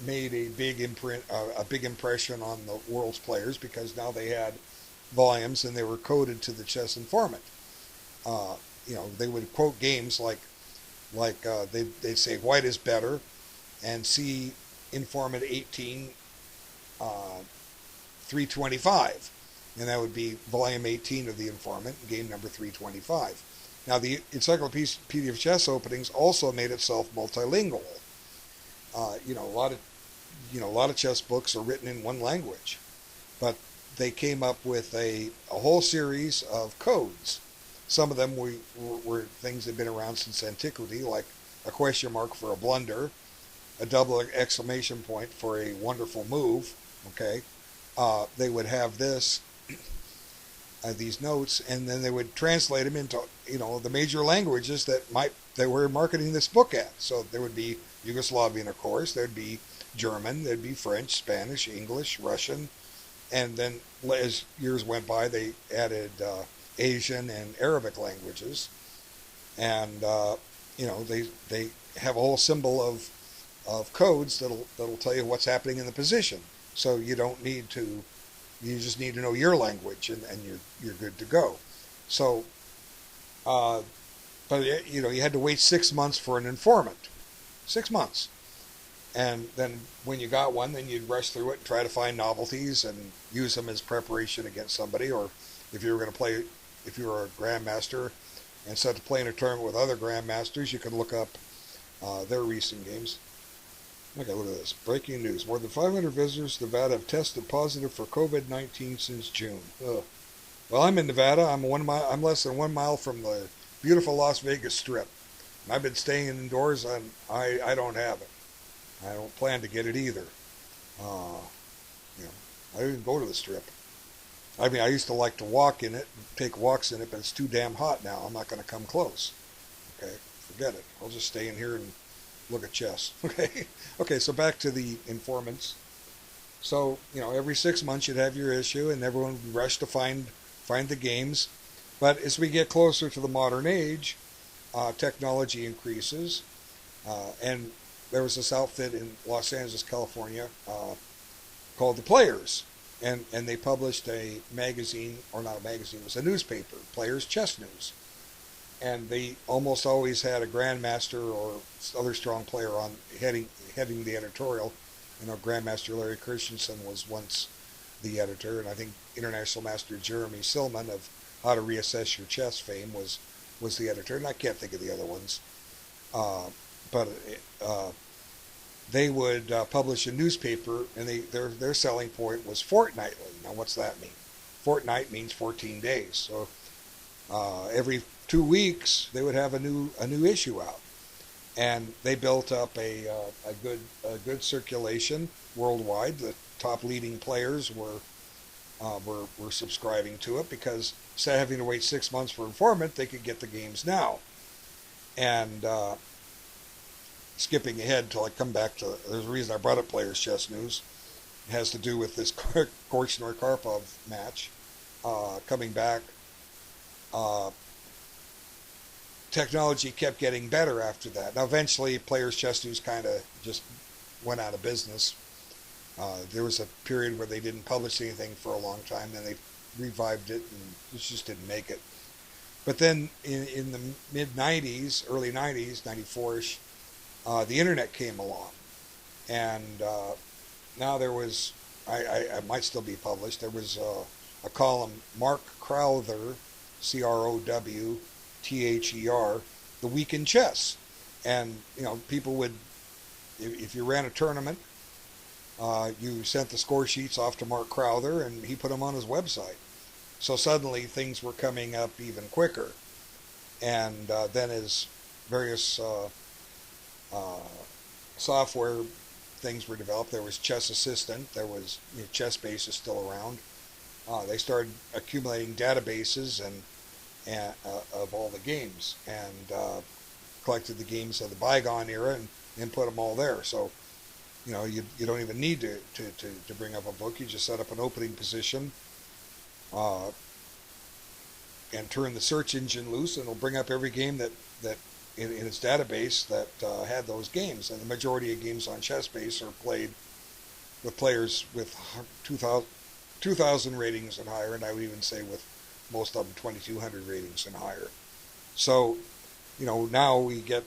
made a big impression on the world's players, because now they had volumes and they were coded to the Chess Informant. You know, they would quote games like they'd say white is better, and see Informant 18 325, and that would be volume 18 of the Informant, game number 325. Now, the Encyclopedia of Chess Openings also made itself multilingual. You know, a lot of chess books are written in one language, but they came up with a whole series of codes. Some of them were things that have been around since antiquity, like a question mark for a blunder, a double exclamation point for a wonderful move. Okay, they would have these notes, and then they would translate them into, you know, the major languages that they were marketing this book at. So there would be Yugoslavian, of course. There'd be German. There'd be French, Spanish, English, Russian, and then as years went by, they added Asian and Arabic languages, and you know, they have a whole symbol of codes that'll tell you what's happening in the position. So you just need to know your language, and you're good to go. So, but you know, you had to wait 6 months for an informant, 6 months, and then when you got one, then you'd rush through it and try to find novelties and use them as preparation against somebody, or if you were a grandmaster and set to play in a tournament with other grandmasters, you could look up their recent games. Okay, look at this. Breaking news. More than 500 visitors to Nevada have tested positive for COVID-19 since June. Ugh. Well, I'm in Nevada. I'm less than 1 mile from the beautiful Las Vegas Strip. I've been staying indoors, and I don't have it. I don't plan to get it either. Uh, you know, I don't even go to the Strip. I mean, I used to like to walk in it, take walks in it, but it's too damn hot now. I'm not going to come close. Okay, forget it. I'll just stay in here and look at chess. Okay, okay. So back to the informants. So every 6 months you'd have your issue, and everyone would rush to find the games. But as we get closer to the modern age, technology increases, and there was this outfit in Los Angeles, California, called The Players, and they published a magazine, or not a magazine, it was a newspaper, Players Chess News, and they almost always had a grandmaster or other strong player on heading the editorial. Grandmaster Larry Christensen was once the editor, and I think International Master Jeremy Silman of How to Reassess Your Chess fame was the editor, and I can't think of the other ones. But they would publish a newspaper, and their selling point was fortnightly. Now, what's that mean? Fortnight means 14 days. So every 2 weeks they would have a new issue out, and they built up a good circulation worldwide. The top leading players were subscribing to it, because instead of having to wait 6 months for informant, they could get the games now. And skipping ahead till I come back to, there's a reason I brought up Players Chess News. It has to do with this Korchnoi-Karpov match coming back. Technology kept getting better after that. Now, eventually, Players Chess News kind of just went out of business. There was a period where they didn't publish anything for a long time. Then they revived it, and it just didn't make it. But then in the mid-'90s, early '90s, '94ish, the internet came along, and now there was, I might still be published, there was a column, Mark Crowther, Crowther, The Week in Chess. And, people would, if you ran a tournament, you sent the score sheets off to Mark Crowther, and he put them on his website. So suddenly things were coming up even quicker. And then as various software things were developed, there was Chess Assistant, there was ChessBase is still around. They started accumulating databases and of all the games, and collected the games of the bygone era and put them all there. So you don't even need to bring up a book. You just set up an opening position, and turn the search engine loose, and it'll bring up every game that in its database that had those games. And the majority of games on ChessBase are played with players with 2,000 ratings and higher, and I would even say with most of them 2,200 ratings and higher. So, now we get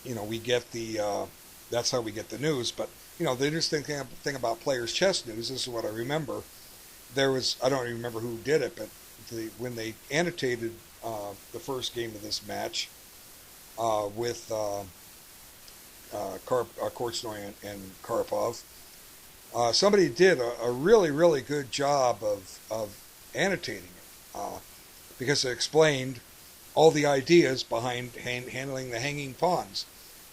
the that's how we get the news. But the interesting thing about Players Chess News, this is what I remember. There was, I don't even remember who did it, but when they annotated the first game of this match with Korchnoi and Karpov, somebody did a really, really good job of annotating it, because it explained all the ideas behind handling the hanging pawns.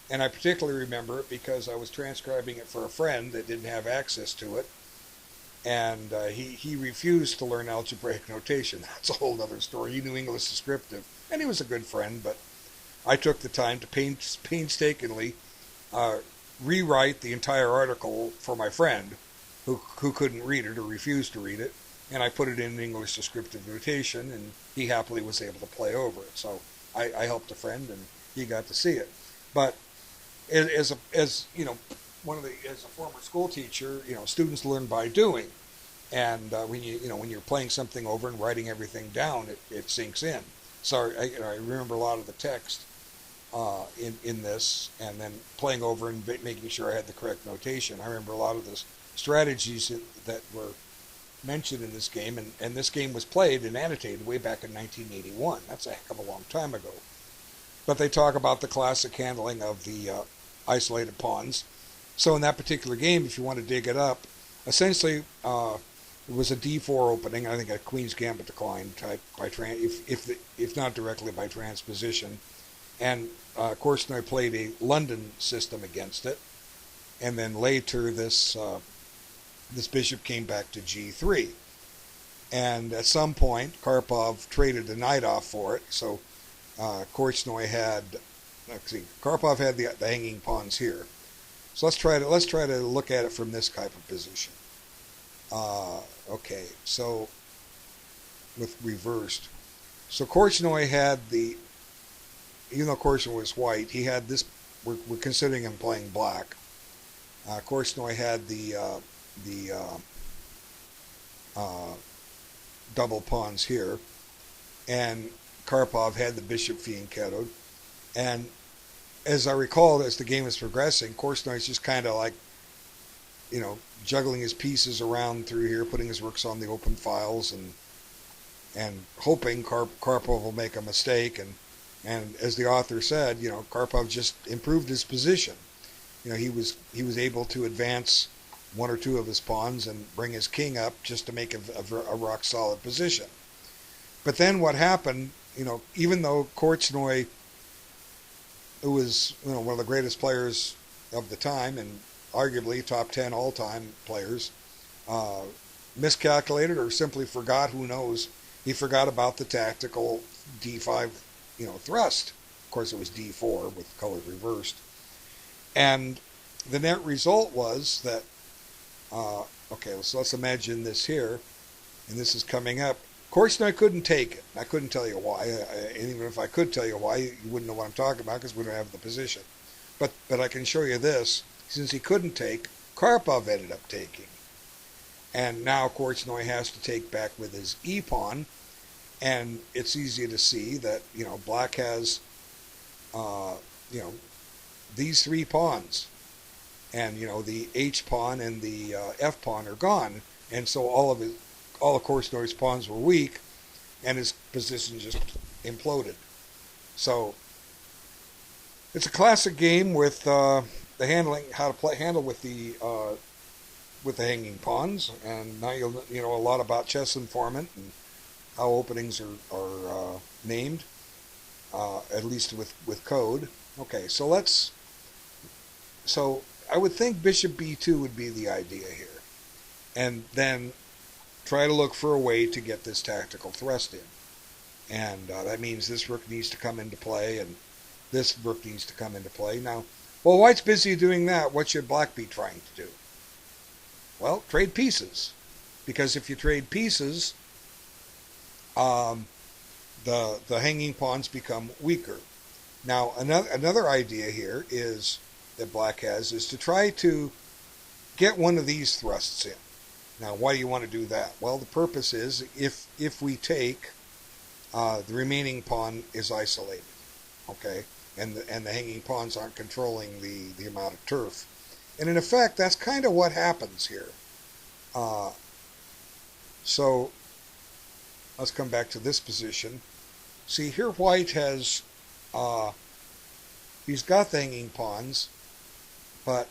And I particularly remember it because I was transcribing it for a friend that didn't have access to it, and he refused to learn algebraic notation. That's a whole other story. He knew English descriptive, and he was a good friend, but I took the time to painstakingly rewrite the entire article for my friend who couldn't read it or refused to read it, and I put it in English descriptive notation, and he happily was able to play over it. So I helped a friend, and he got to see it. But as a former school teacher, students learn by doing, and when you're playing something over and writing everything down, it sinks in. So I remember a lot of the text in this, and then playing over and making sure I had the correct notation. I remember a lot of the strategies that were mentioned in this game, and this game was played and annotated way back in 1981. That's a heck of a long time ago. But they talk about the classic handling of the isolated pawns. So in that particular game, if you want to dig it up, essentially it was a d4 opening. I think a Queen's Gambit decline type by if not directly by transposition. And Korchnoi played a London system against it, and then later this bishop came back to g3. And at some point, Karpov traded a knight off for it. So Korchnoi had, Karpov had the hanging pawns here. So let's try to look at it from this type of position. Okay, so with reversed. So Korchnoi had even though Korchnoi was white, he had this. We're considering him playing black. Korchnoi had the double pawns here, and Karpov had the bishop fianchettoed. And as I recall, as the game is progressing, Korchnoi just kind of like, juggling his pieces around through here, putting his rooks on the open files, and hoping Karpov will make a mistake. And as the author said, Karpov just improved his position. He was able to advance one or two of his pawns and bring his king up just to make a rock solid position. But then what happened, even though Korchnoi, who was one of the greatest players of the time and arguably top 10 all-time players, miscalculated or simply forgot, who knows, he forgot about the tactical d5, thrust. Of course, it was d4 with color reversed. And the net result was that, okay, so let's imagine this here, and this is coming up. Korchnoi couldn't take it. I couldn't tell you why. And even if I could tell you why, you wouldn't know what I'm talking about because we don't have the position. But I can show you this. Since he couldn't take, Karpov ended up taking. And now Korchnoi has to take back with his e-pawn. And it's easy to see that, black has, these three pawns. And, the H pawn and the F pawn are gone. And so all of Korchnoi's pawns were weak, and his position just imploded. So it's a classic game with the handling, how to handle with the hanging pawns, and now you'll know a lot about Chess Informant and how openings are named, at least with code. Okay, so I would think Bishop B2 would be the idea here, and then try to look for a way to get this tactical thrust in. And that means this rook needs to come into play, and this rook needs to come into play. Now, while White's busy doing that, what should Black be trying to do? Well, trade pieces. Because if you trade pieces, the hanging pawns become weaker. Now, another idea here is that Black has is to try to get one of these thrusts in. Now, why do you want to do that? Well, the purpose is if we take, the remaining pawn is isolated, okay, and the hanging pawns aren't controlling the amount of turf, and in effect, that's kind of what happens here. So let's come back to this position. See here, White has he's got the hanging pawns, but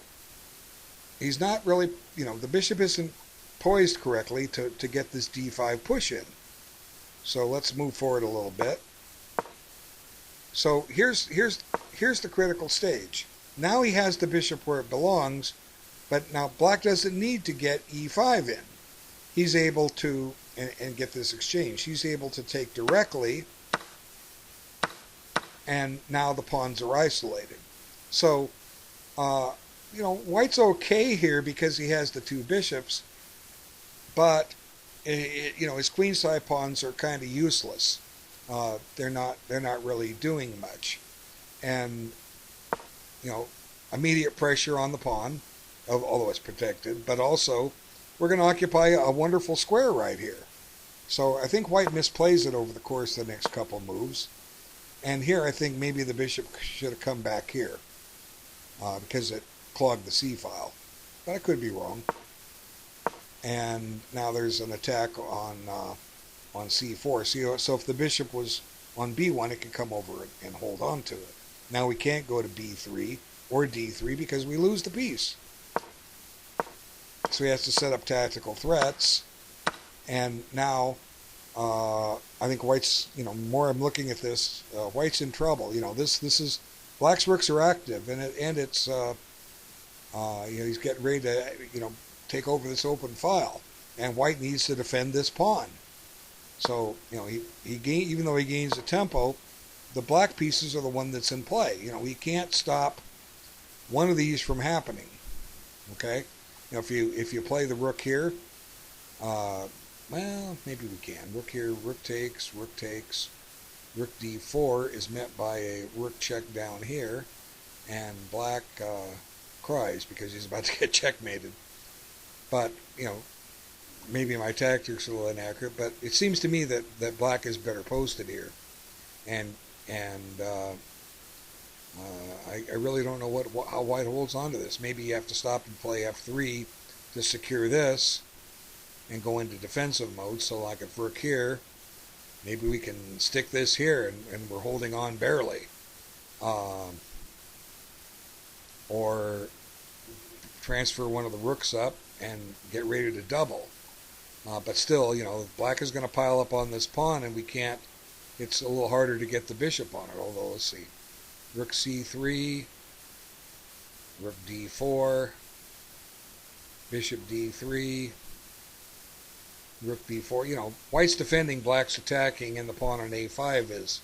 he's not really, the bishop isn't poised correctly to get this d5 push in. So let's move forward a little bit. So here's the critical stage. Now he has the bishop where it belongs, but now Black doesn't need to get e5 in. He's able to, and get this exchange, he's able to take directly, and now the pawns are isolated. So, White's okay here because he has the two bishops, but his queenside pawns are kind of useless. They're not really doing much, and immediate pressure on the pawn, although it's protected. But also, we're going to occupy a wonderful square right here. So I think White misplays it over the course of the next couple moves, and here I think maybe the bishop should have come back here because it clogged the c file, but I could be wrong. And now there's an attack on c4. So if the bishop was on b1, it could come over and hold on to it. Now we can't go to b3 or d3 because we lose the piece. So he has to set up tactical threats. And now, I think White's, more I'm looking at this, White's in trouble. This is, Black's rooks are active, and it's, he's getting ready to, take over this open file. And White needs to defend this pawn. So, even though he gains the tempo, the black pieces are the one that's in play. He can't stop one of these from happening. Okay? If you play the rook here, well, maybe we can. Rook here, rook takes, rook d4 is met by a rook check down here, and black cries because he's about to get checkmated. But, maybe my tactics are a little inaccurate, but it seems to me that black is better posted here. And I really don't know how White holds on to this. Maybe you have to stop and play f3 to secure this and go into defensive mode. So like if rook here, maybe we can stick this here and we're holding on barely. Or transfer one of the rooks up and get ready to double. But still, black is going to pile up on this pawn, and we can't. It's a little harder to get the bishop on it. Although, let's see, rook c3, rook d4, bishop d3, rook b4. White's defending, black's attacking, and the pawn on a5 is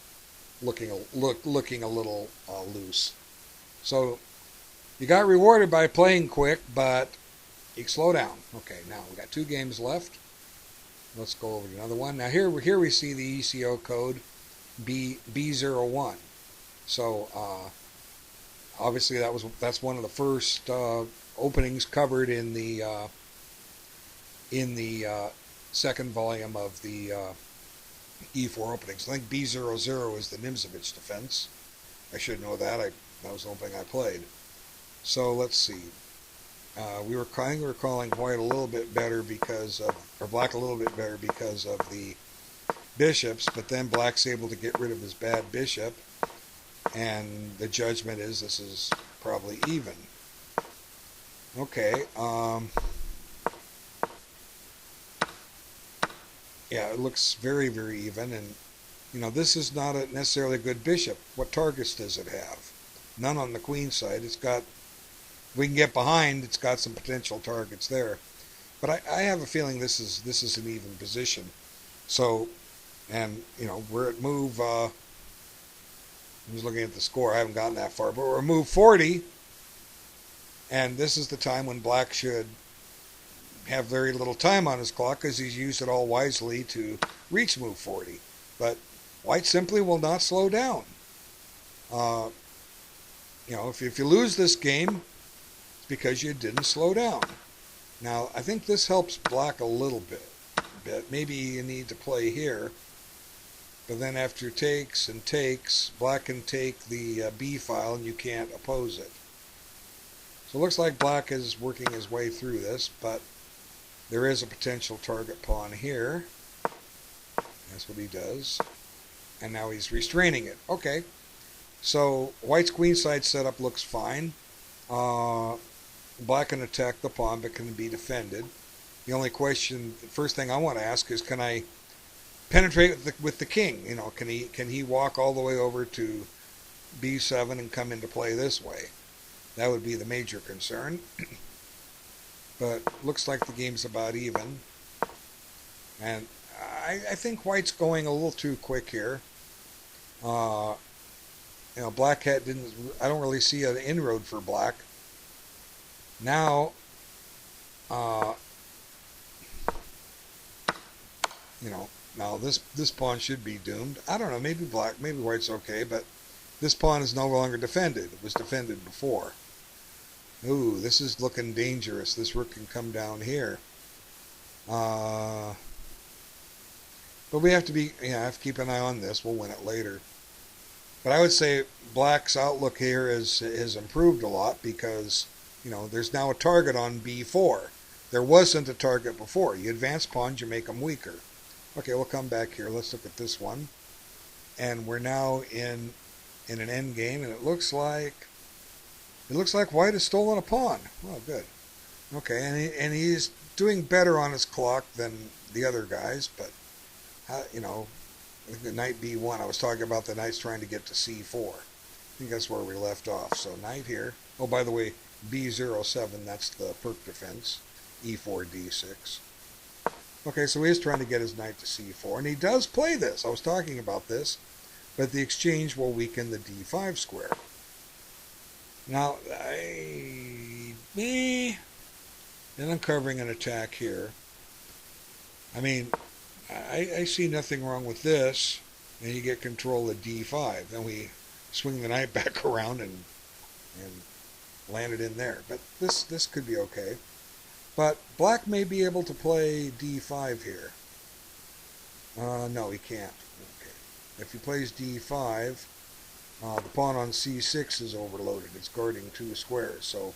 looking a little loose. So you got rewarded by playing quick, but you can slow down. Okay, now we got 2 games left. Let's go over to another one. Now here we see the ECO code B01. So obviously that's one of the first openings covered in the second volume of the E4 openings. I think B00 is the Nimzovich defense. I should know that. That was the opening I played. So let's see. We were calling White a little bit better or Black a little bit better because of the bishops, but then Black's able to get rid of his bad bishop, and the judgment is this is probably even. Okay, yeah, it looks very, very even, and this is not necessarily a good bishop. What targets does it have? None on the queen side. It's got, we can get behind, it's got some potential targets there. But I have a feeling this is an even position. So, and we're at move, I'm just looking at the score, I haven't gotten that far, but we're at move 40, and this is the time when Black should have very little time on his clock because he's used it all wisely to reach move 40. But White simply will not slow down. If you lose this game, because you didn't slow down. Now, I think this helps Black a little bit. Maybe you need to play here, but then after takes and takes, Black can take the B file and you can't oppose it. So it looks like Black is working his way through this, but there is a potential target pawn here. That's what he does. And now he's restraining it. Okay. So White's queenside setup looks fine. Black can attack the pawn, but can be defended. The only question, the first thing I want to ask is, can I penetrate with the king? Can he walk all the way over to b7 and come into play this way? That would be the major concern. But looks like the game's about even. And I think White's going a little too quick here. Black didn't. I don't really see an inroad for Black. Now, now this pawn should be doomed. I don't know. Maybe White's okay, but this pawn is no longer defended. It was defended before. Ooh, this is looking dangerous. This rook can come down here. But we have to have to keep an eye on this. We'll win it later. But I would say Black's outlook here has improved a lot because, there's now a target on b4. There wasn't a target before. You advance pawns, you make them weaker. Okay, we'll come back here. Let's look at this one. And we're now in an end game, and it looks like White has stolen a pawn. Oh, good. Okay, and he's doing better on his clock than the other guys, but you know, the knight b1. I was talking about the knight's trying to get to c4. I think that's where we left off. So knight here. Oh, by the way, b07. That's the perk defense. e4 d6. Okay, so he is trying to get his knight to c4, and he does play this. I was talking about this, but the exchange will weaken the d5 square. Now, then I'm covering an attack here. I mean, I see nothing wrong with this, and you get control of d5. Then we swing the knight back around and land it in there. But this could be okay. But black may be able to play d5 here. No, he can't. Okay. If he plays d5, the pawn on c6 is overloaded. It's guarding two squares, so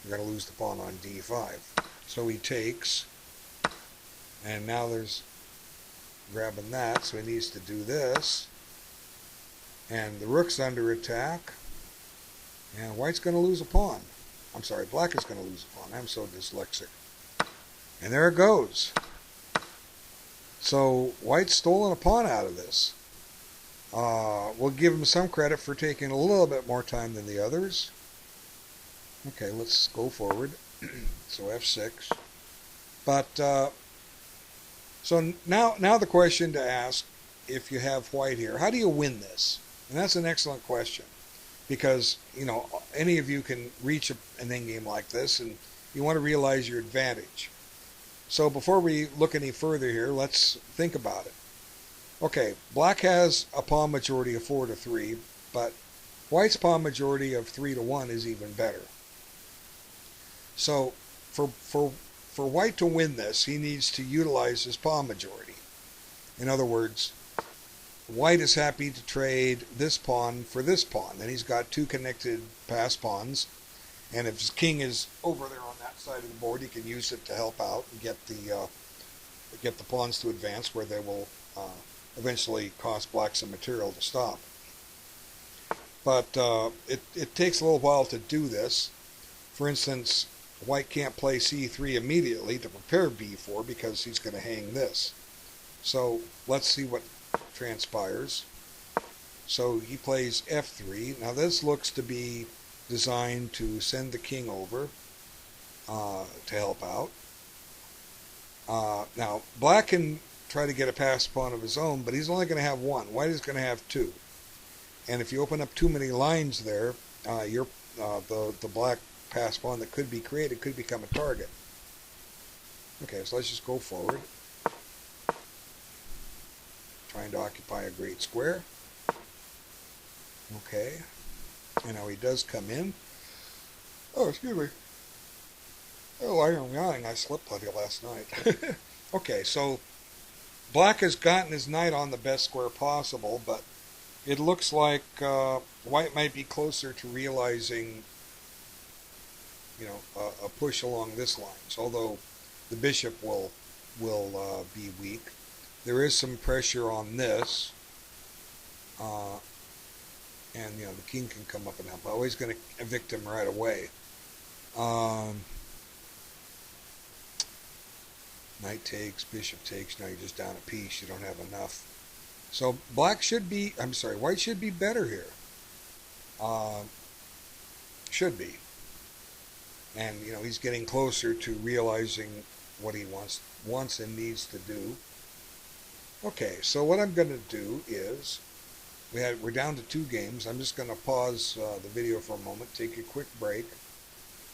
we're going to lose the pawn on d5. So he takes, and now there's grabbing that, so he needs to do this. And the rook's under attack, and white's going to lose a pawn. I'm sorry, black is going to lose a pawn. I'm so dyslexic. And there it goes. So white's stolen a pawn out of this. We'll give him some credit for taking a little bit more time than the others. Okay, let's go forward. So f6. But so now the question to ask, if you have white here, how do you win this? And that's an excellent question, because any of you can reach an endgame like this, and you want to realize your advantage. So before we look any further here, let's think about it. Okay, black has a pawn majority of 4-3, but white's pawn majority of 3-1 is even better. So for white to win this, he needs to utilize his pawn majority. In other words, white is happy to trade this pawn for this pawn. Then he's got two connected pass pawns, and if his king is over there on that side of the board, he can use it to help out and get the pawns to advance, where they will eventually cost black some material to stop. But it takes a little while to do this. For instance, white can't play c3 immediately to prepare b4 because he's going to hang this. So let's see what transpires. So he plays f3. Now this looks to be designed to send the king over to help out. Now black can try to get a pass pawn of his own, but he's only going to have one. White is going to have two. And if you open up too many lines there, the black pass pawn that could be created could become a target. Okay, so let's just go forward. Trying to occupy a great square. Okay. And now he does come in. Oh, excuse me. Oh, I'm yawning. I slept plenty last night. Okay, so black has gotten his knight on the best square possible, but it looks like white might be closer to realizing a push along this line. So although the bishop will be weak, there is some pressure on this, and the king can come up and help. I'm always going to evict him right away. Knight takes, bishop takes. Now you're just down a piece. You don't have enough. So white should be better here. Should be. And he's getting closer to realizing what he wants and needs to do. Okay, so what I'm going to do is, we're down to 2 games. I'm just going to pause the video for a moment, take a quick break.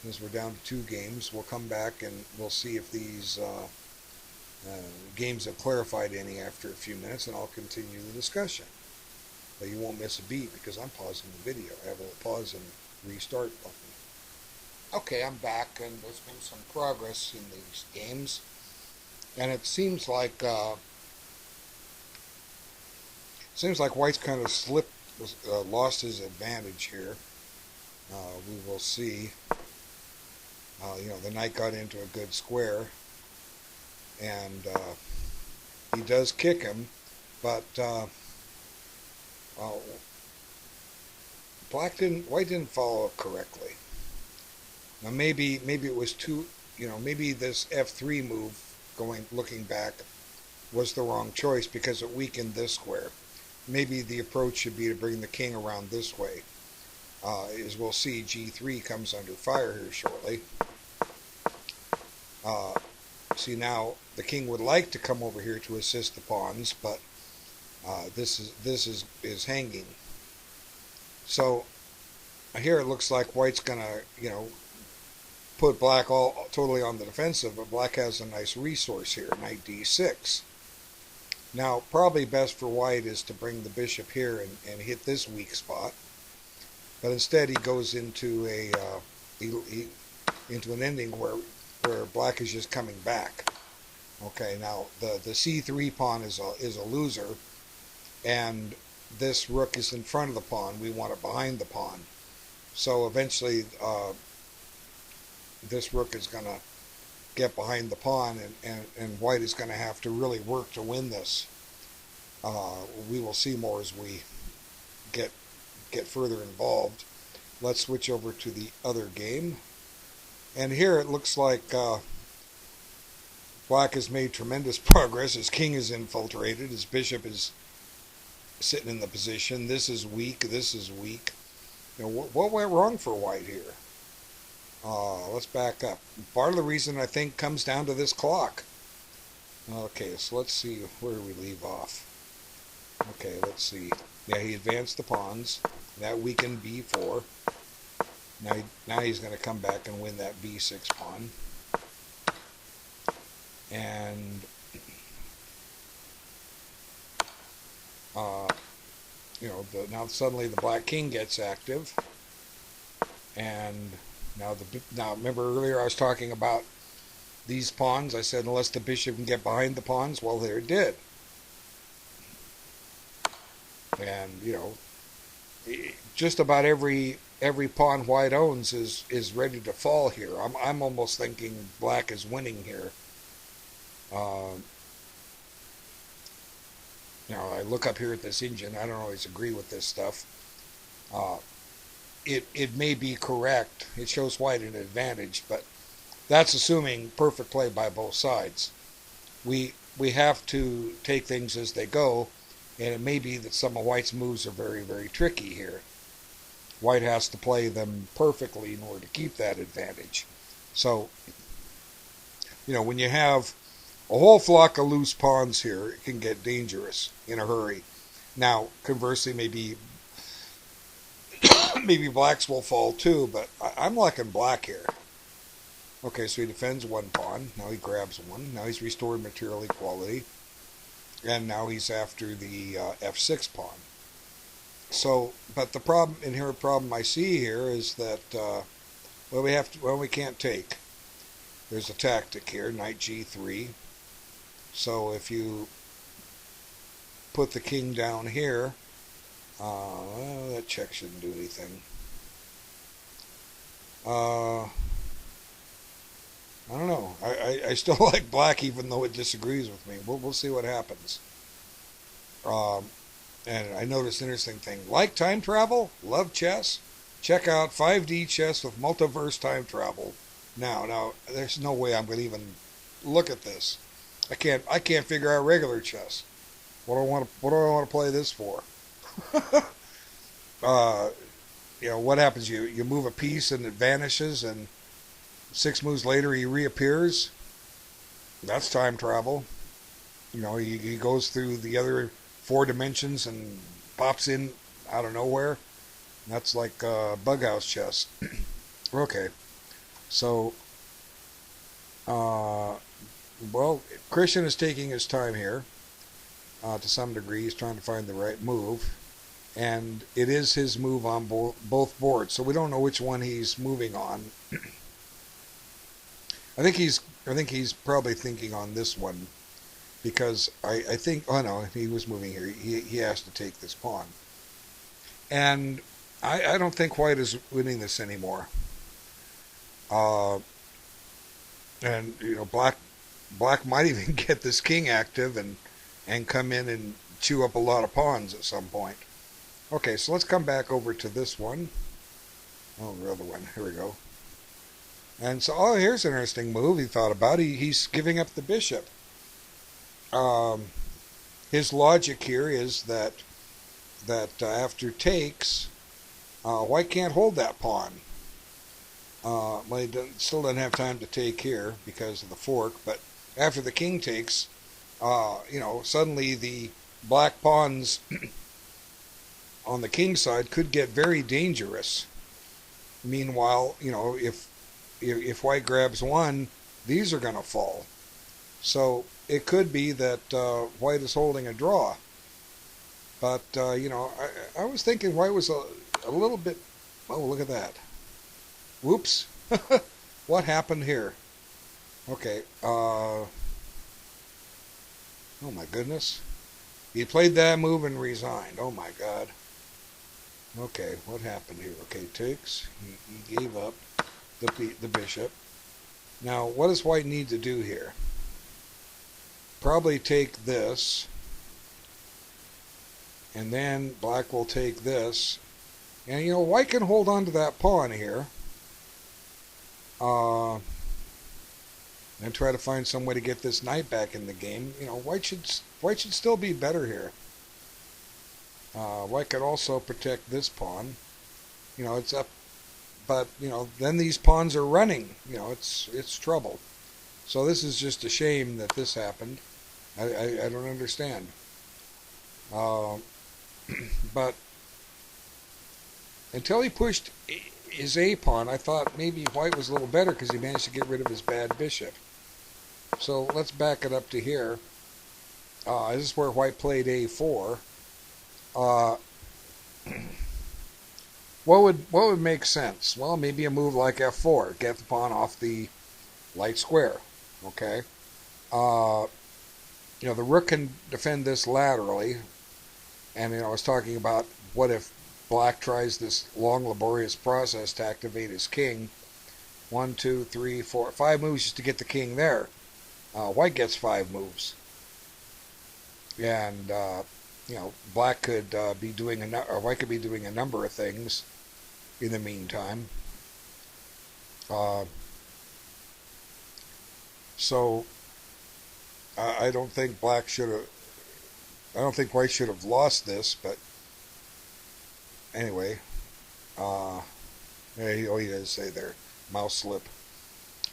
As we're down to 2 games, we'll come back and we'll see if these games have clarified any after a few minutes, and I'll continue the discussion. But you won't miss a beat because I'm pausing the video. I have a little pause and restart button. Okay, I'm back, and there's been some progress in these games, and it seems like white's kind of lost his advantage here. We will see. The knight got into a good square, and he does kick him, but white didn't follow up correctly. Now maybe it was too maybe this f3 move looking back was the wrong choice because it weakened this square. Maybe the approach should be to bring the king around this way. As we'll see, g3 comes under fire here shortly. See, now the king would like to come over here to assist the pawns, but this is hanging. So here it looks like white's gonna put black all totally on the defensive, but black has a nice resource here, knight d6. Now probably best for white is to bring the bishop here and hit this weak spot, but instead he goes into into an ending where black is just coming back. Okay, now the c3 pawn is a loser, and this rook is in front of the pawn. We want it behind the pawn. So eventually this rook is going to get behind the pawn, and white is going to have to really work to win this. We will see more as we get further involved. Let's switch over to the other game. And here it looks like black has made tremendous progress. His king is infiltrated. His bishop is sitting in the position. This is weak. This is weak. What went wrong for white here? Let's back up. Part of the reason, I think, comes down to this clock. Okay, so let's see where we leave off. Okay, let's see. Yeah, he advanced the pawns. That weakened b4. Now he's going to come back and win that b6 pawn. And now suddenly the black king gets active. And now remember earlier I was talking about these pawns. I said unless the bishop can get behind the pawns, well, there it did. And just about every pawn white owns is ready to fall here. I'm almost thinking black is winning here. I look up here at this engine. I don't always agree with this stuff. It may be correct. It shows white an advantage, but that's assuming perfect play by both sides. We have to take things as they go, and it may be that some of white's moves are very, very tricky here. White has to play them perfectly in order to keep that advantage. So, when you have a whole flock of loose pawns here, it can get dangerous in a hurry. Now, conversely, maybe blacks will fall too, but I'm liking black here. Okay, so he defends one pawn. Now he grabs one. Now he's restored material equality. And now he's after the f6 pawn. So, but the inherent problem I see here is that, we can't take. There's a tactic here, knight g3. So if you put the king down here, that check shouldn't do anything. I don't know. I still like black even though it disagrees with me. We'll see what happens. And I noticed an interesting thing. Like time travel? Love chess? Check out 5D chess with multiverse time travel. Now, there's no way I'm going to even look at this. I can't figure out regular chess. What do I want to play this for? What happens? You move a piece and it vanishes, and 6 moves later he reappears. That's time travel. He goes through the other 4 dimensions and pops in out of nowhere. That's like bughouse chess. Okay, so Christian is taking his time here to some degree. He's trying to find the right move, and it is his move on both boards. So we don't know which one he's moving on. I think he's probably thinking on this one, because I think, oh no, he was moving here. He has to take this pawn. And I don't think white is winning this anymore. And black might even get this king active and come in and chew up a lot of pawns at some point. Okay, so let's come back over to this one. Oh, the other one. Here we go. And so, oh, here's an interesting move he thought about. He's giving up the bishop. Um, his logic here is that after takes, white can't hold that pawn. Well, he still doesn't have time to take here because of the fork, but after the king takes, suddenly the black pawns on the king side could get very dangerous. Meanwhile, if white grabs one, these are going to fall. So it could be that white is holding a draw. But, I was thinking white was a little bit... Oh, look at that. Whoops. What happened here? Okay. Oh, my goodness. He played that move and resigned. Oh, my God. Okay, what happened here? Okay, takes. He gave up the bishop. Now, what does white need to do here? Probably take this. And then black will take this. And, white can hold on to that pawn here. And try to find some way to get this knight back in the game. White should still be better here. White could also protect this pawn. It's up. But, then these pawns are running. It's trouble. So this is just a shame that this happened. I don't understand. But until he pushed his A pawn, I thought maybe white was a little better because he managed to get rid of his bad bishop. So let's back it up to here. This is where white played A4. What would make sense? Well, maybe a move like F4, get the pawn off the light square. Okay. The rook can defend this laterally. And, I was talking about what if black tries this long, laborious process to activate his king. 1, 2, 3, 4, 5 moves just to get the king there. White gets 5 moves. And, black could be doing white could be doing a number of things in the meantime. So, I don't think black should have... I don't think white should have lost this, but anyway, he does say there, mouse slip.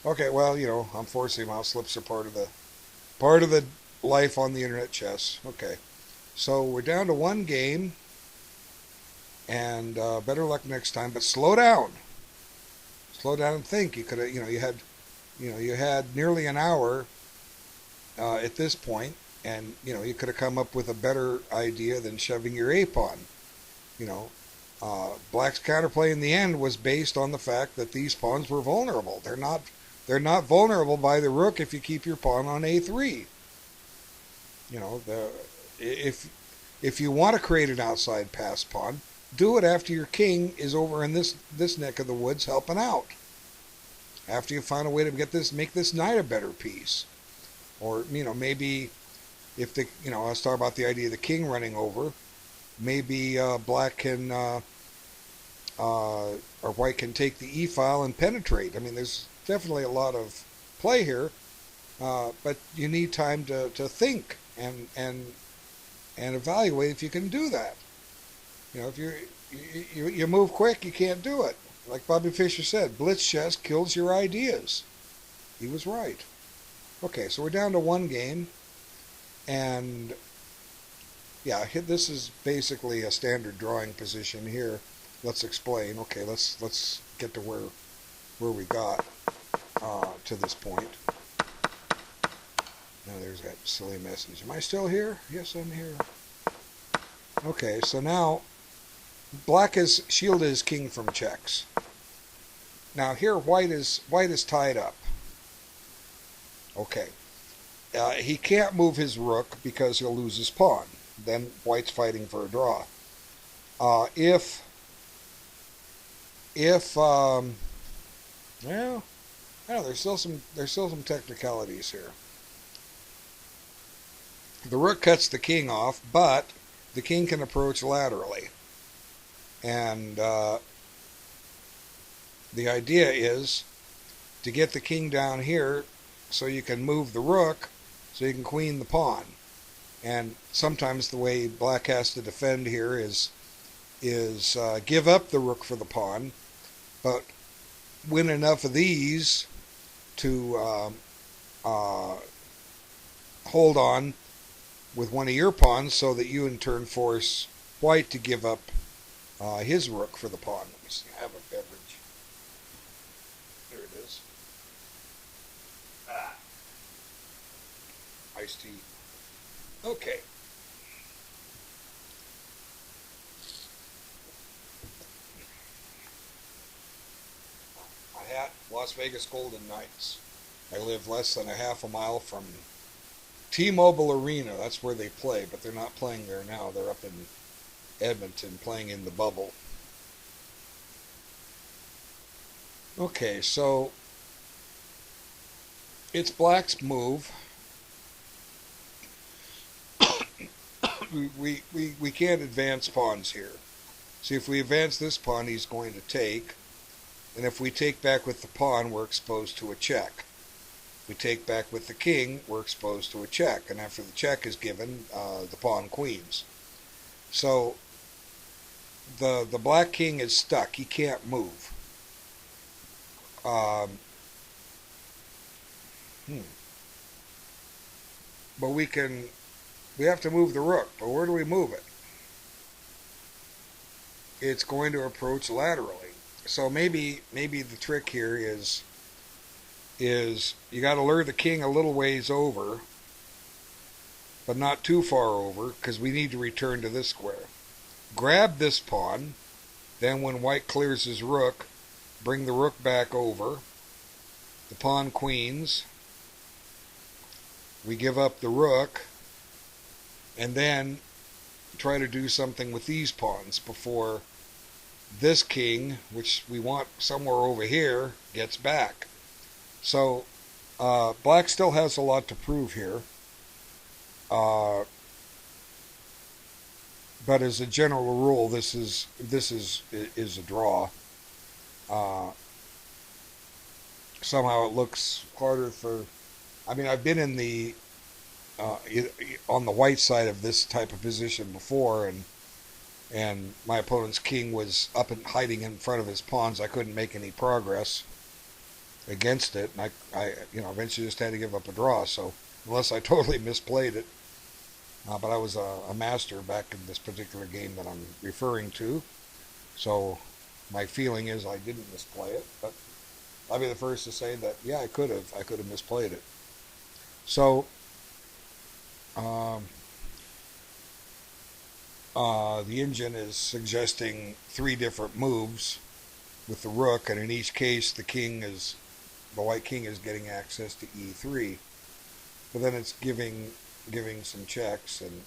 Okay, well, unfortunately, mouse slips are part of the life on the internet chess. Okay, so we're down to one game, and better luck next time. But slow down and think. You could have, you had nearly an hour at this point. And, you could have come up with a better idea than shoving your A pawn. Black's counterplay in the end was based on the fact that these pawns were vulnerable. They're not vulnerable by the rook if you keep your pawn on A3. If you want to create an outside pass pawn, do it after your king is over in this neck of the woods helping out. After you find a way to make this knight a better piece. Or, maybe... If I was talking about the idea of the king running over, maybe black can, or white can take the e-file and penetrate. I mean, there's definitely a lot of play here, but you need time to think and evaluate if you can do that. If you move quick, you can't do it. Like Bobby Fischer said, blitz chess kills your ideas. He was right. Okay, so we're down to one game. And yeah, this is basically a standard drawing position here. Let's explain. Okay, let's get to where we got to this point. Now there's that silly message. Am I still here? Yes, I'm here. Okay, so now black has shielded his king from checks. Now here white is tied up. Okay. He can't move his rook because he'll lose his pawn. Then white's fighting for a draw. There's still some technicalities here. The rook cuts the king off, but the king can approach laterally. And the idea is to get the king down here so you can move the rook so you can queen the pawn. And sometimes the way black has to defend here is give up the rook for the pawn, but win enough of these to hold on with one of your pawns so that you in turn force white to give up his rook for the pawn. Let me see, I have a beverage. There it is. Iced tea. Okay. I had Las Vegas Golden Knights. I live less than a half a mile from T-Mobile Arena. That's where they play, but they're not playing there now. They're up in Edmonton playing in the bubble. Okay, so it's black's move. we can't advance pawns here. See, if we advance this pawn, he's going to take. And if we take back with the pawn, we're exposed to a check. If we take back with the king, we're exposed to a check. And after the check is given, the pawn queens. So the black king is stuck. He can't move. But we have to move the rook. But where do we move it? It's going to approach laterally. So maybe the trick here is you got to lure the king a little ways over, but not too far over, because we need to return to this square. Grab this pawn, then when white clears his rook, bring the rook back over. The pawn queens. We give up the rook, and then try to do something with these pawns before this king, which we want somewhere over here, gets back. So black still has a lot to prove here. But as a general rule, this is a draw. Somehow it looks harder for. I mean, I've been in the on the white side of this type of position before, and my opponent's king was up and hiding in front of his pawns. I couldn't make any progress against it, and I eventually just had to give up a draw. So unless I totally misplayed it, but I was a master back in this particular game that I'm referring to. So my feeling is I didn't misplay it, but I'll be the first to say that yeah, I could have misplayed it. So the engine is suggesting 3 different moves with the rook, and in each case the white king is getting access to e3. But then it's giving some checks, and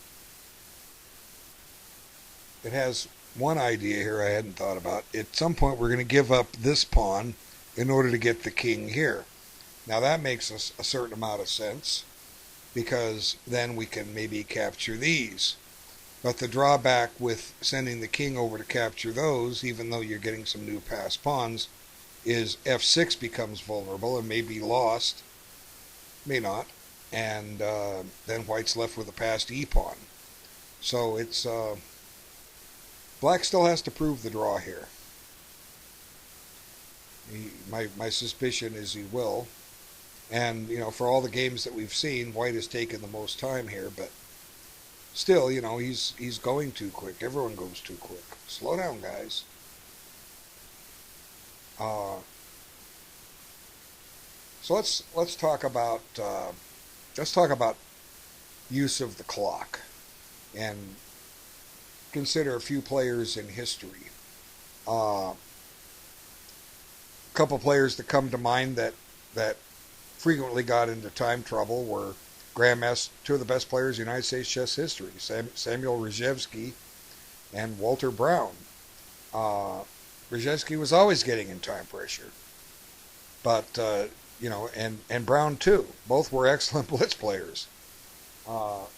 it has one idea here I hadn't thought about. At some point we're going to give up this pawn in order to get the king here. Now that makes us a certain amount of sense, because then we can maybe capture these. But the drawback with sending the king over to capture those, even though you're getting some new passed pawns, is f6 becomes vulnerable and may be lost, may not, and then white's left with a passed e-pawn. So it's black still has to prove the draw here. My suspicion is he will. And, for all the games that we've seen, white has taken the most time here, but still, he's going too quick. Everyone goes too quick. Slow down, guys. So let's talk about use of the clock and consider a few players in history. A couple players that come to mind that frequently got into time trouble were two of the best players in United States chess history, Samuel Rzewski and Walter Brown. Rzewski was always getting in time pressure, but and Brown too. Both were excellent blitz players. What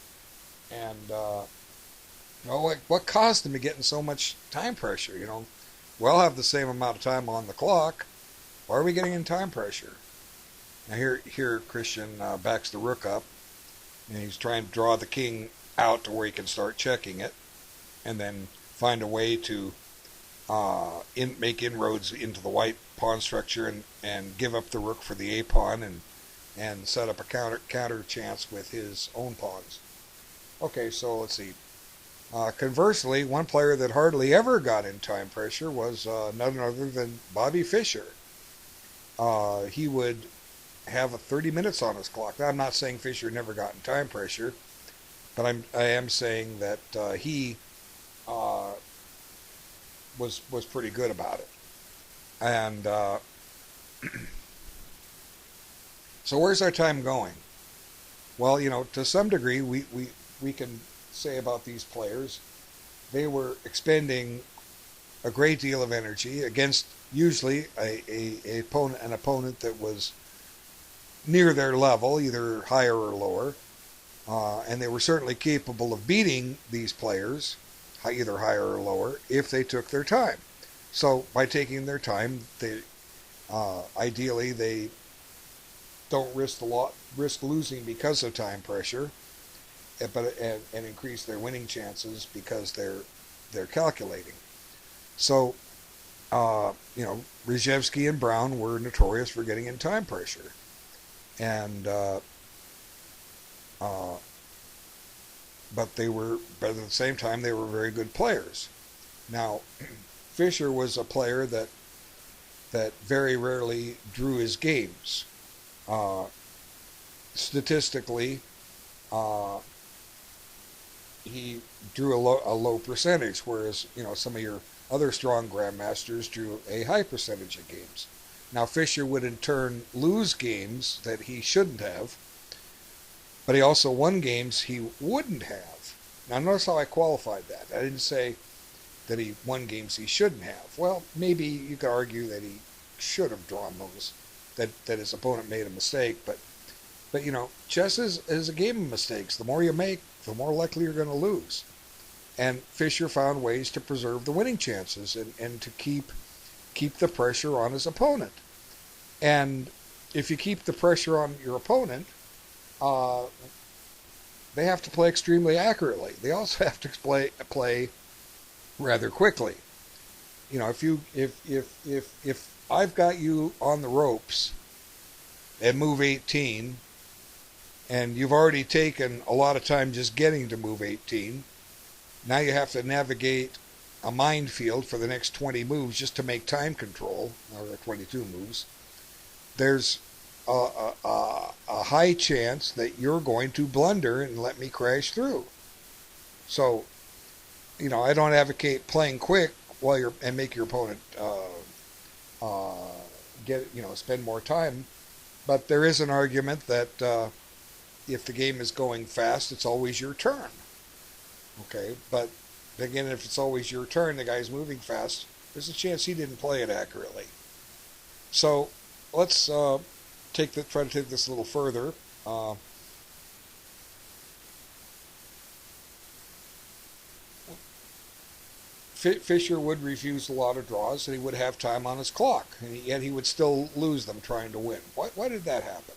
caused them to get in so much time pressure? We all have the same amount of time on the clock, Why are we getting in time pressure? Now here Christian backs the rook up, and he's trying to draw the king out to where he can start checking it, and then find a way to make inroads into the white pawn structure and give up the rook for the a pawn and set up a counter chance with his own pawns. Okay, so let's see. Conversely, one player that hardly ever got in time pressure was none other than Bobby Fischer. He would have 30 minutes on his clock. Now, I'm not saying Fischer never got in time pressure, but I am saying that he was pretty good about it. And so where's our time going? Well, to some degree, we can say about these players, they were expending a great deal of energy against usually an opponent that was near their level, either higher or lower, and they were certainly capable of beating these players, either higher or lower, if they took their time. So by taking their time, ideally they don't risk losing because of time pressure, and increase their winning chances because they're calculating. So, Rzhevsky and Brown were notorious for getting in time pressure, and but at the same time they were very good players. Now, Fischer was a player that very rarely drew his games. Statistically, he drew a low percentage, whereas some of your other strong grandmasters drew a high percentage of games. Now Fischer would in turn lose games that he shouldn't have, but he also won games he wouldn't have. Now notice how I qualified that. I didn't say that he won games he shouldn't have. Well, maybe you could argue that he should have drawn those, that his opponent made a mistake, but chess is a game of mistakes. The more you make, the more likely you're going to lose. And Fischer found ways to preserve the winning chances and to keep the pressure on his opponent. And if you keep the pressure on your opponent, they have to play extremely accurately. They also have to play rather quickly. If I've got you on the ropes at move 18, and you've already taken a lot of time just getting to move 18, now you have to navigate a minefield for the next 20 moves just to make time control, or 22 moves. There's a high chance that you're going to blunder and let me crash through. So, I don't advocate playing quick and make your opponent spend more time, but there is an argument that if the game is going fast, it's always your turn. Okay, but again, if it's always your turn, the guy's moving fast, there's a chance he didn't play it accurately. So let's try to take this a little further. Fischer would refuse a lot of draws, and he would have time on his clock, and yet he would still lose them trying to win. Why did that happen?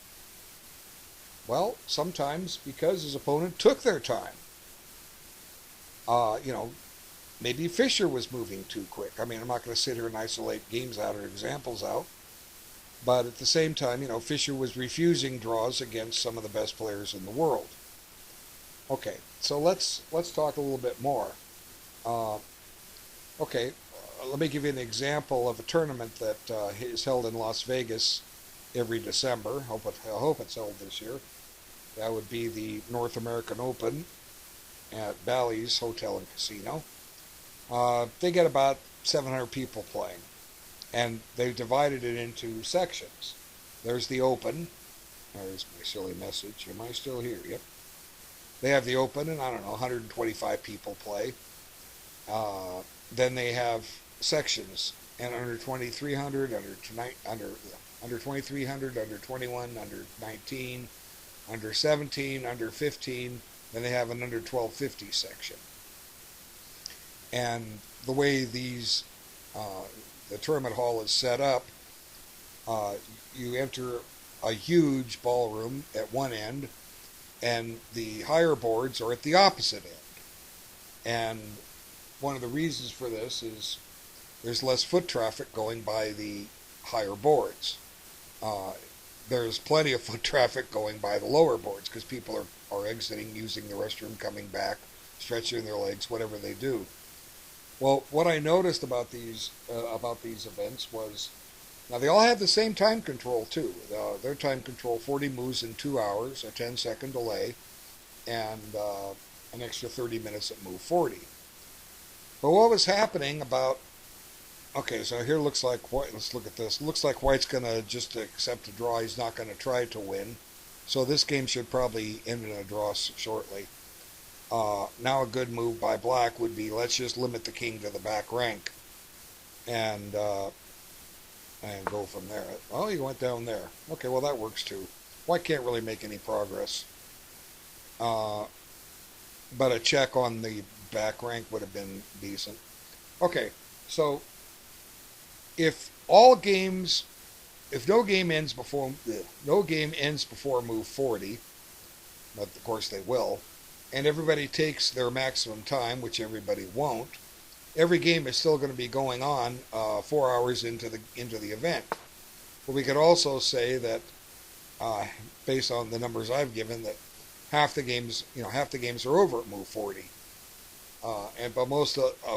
Well, sometimes because his opponent took their time. Maybe Fischer was moving too quick. I mean, I'm not going to sit here and isolate games out or examples out. But at the same time, Fischer was refusing draws against some of the best players in the world. Okay, so let's talk a little bit more. Let me give you an example of a tournament that is held in Las Vegas every December. I hope it's held this year. That would be the North American Open at Bally's Hotel and Casino. They get about 700 people playing, and they've divided it into sections. There's the Open. There's my silly message. Am I still here? Yep. They have the Open, and 125 people play. Then they have sections, and under 2300, under 2300, under 21, under 19, under 17, under 15. Then they have an under 1250 section. And the way the tournament hall is set up, Uh, you enter a huge ballroom at one end, and the higher boards are at the opposite end. And one of the reasons for this is there's less foot traffic going by the higher boards. Uh, there's plenty of foot traffic going by the lower boards because people are exiting, using the restroom, coming back, stretching their legs, whatever they do. Well, what I noticed about these events was now they all have the same time control too. Their time control 40 moves in 2 hours, a 10-second delay, and an extra 30 minutes at move 40. But what was happening about okay, so here looks like White. Let's look at this. Looks like White's going to just accept a draw. He's not going to try to win. So this game should probably end in a draw shortly. Now a good move by Black would be let's just limit the king to the back rank and go from there. Oh, he went down there. Okay, well that works too. White can't really make any progress. Uh, but a check on the back rank would have been decent. Okay, so if all games, if no game ends before move 40, but of course they will, and everybody takes their maximum time, which everybody won't, every game is still going to be going on 4 hours into the event. But we could also say that, based on the numbers I've given, that half the games are over at move 40. But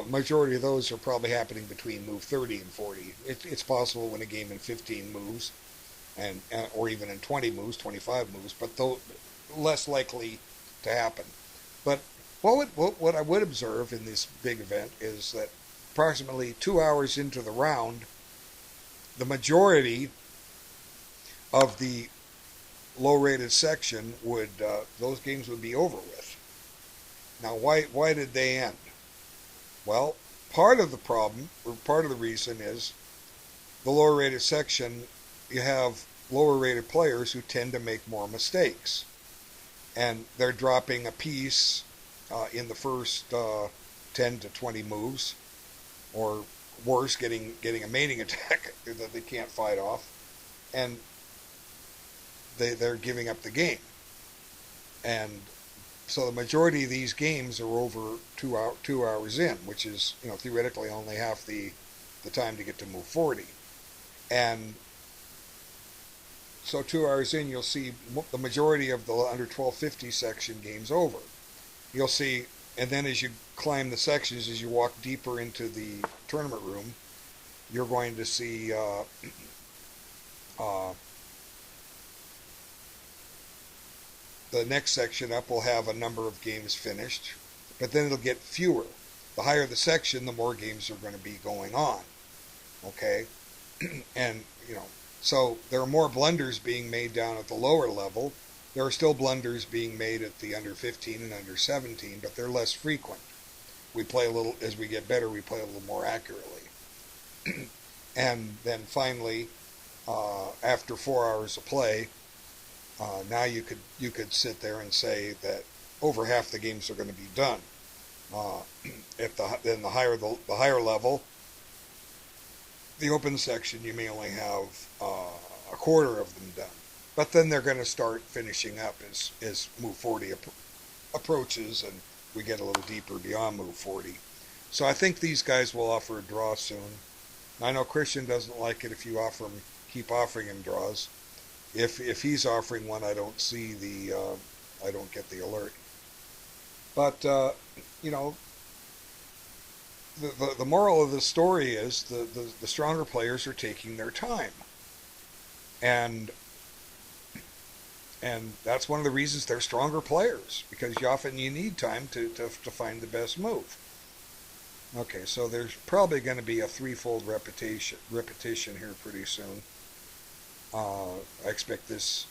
majority of those are probably happening between move 30 and 40. It's possible when a game in 15 moves, or even in 20 moves, 25 moves, but less likely to happen. But what I would observe in this big event is that approximately 2 hours into the round, the majority of the low-rated section those games would be over with. Now, why did they end? Well, part of the problem, or part of the reason is the lower rated section, you have lower rated players who tend to make more mistakes. And they're dropping a piece in the first 10 to 20 moves, or worse, getting a mating attack that they can't fight off, and they're giving up the game. And so the majority of these games are over 2 hours in, which is theoretically only half the time to get to move 40. And so 2 hours in, you'll see the majority of the under 1250 section games over. You'll see, and then as you climb the sections, as you walk deeper into the tournament room, you're going to see the next section up will have a number of games finished, but then it'll get fewer. The higher the section, the more games are going to be going on. Okay? And, so there are more blunders being made down at the lower level. There are still blunders being made at the under 15 and under 17, but they're less frequent. We play a little, as we get better, we play a little more accurately. And then finally, after 4 hours of play, now you could sit there and say that over half the games are going to be done. Then the higher level, the open section, you may only have a quarter of them done. But then they're going to start finishing up as move 40 approaches and we get a little deeper beyond move 40. So I think these guys will offer a draw soon. I know Christian doesn't like it if you keep offering him draws. If he's offering one, I don't get the alert. But the moral of the story is the stronger players are taking their time, and that's one of the reasons they're stronger players, because you need time to find the best move. Okay, so there's probably going to be a threefold repetition here pretty soon. I expect this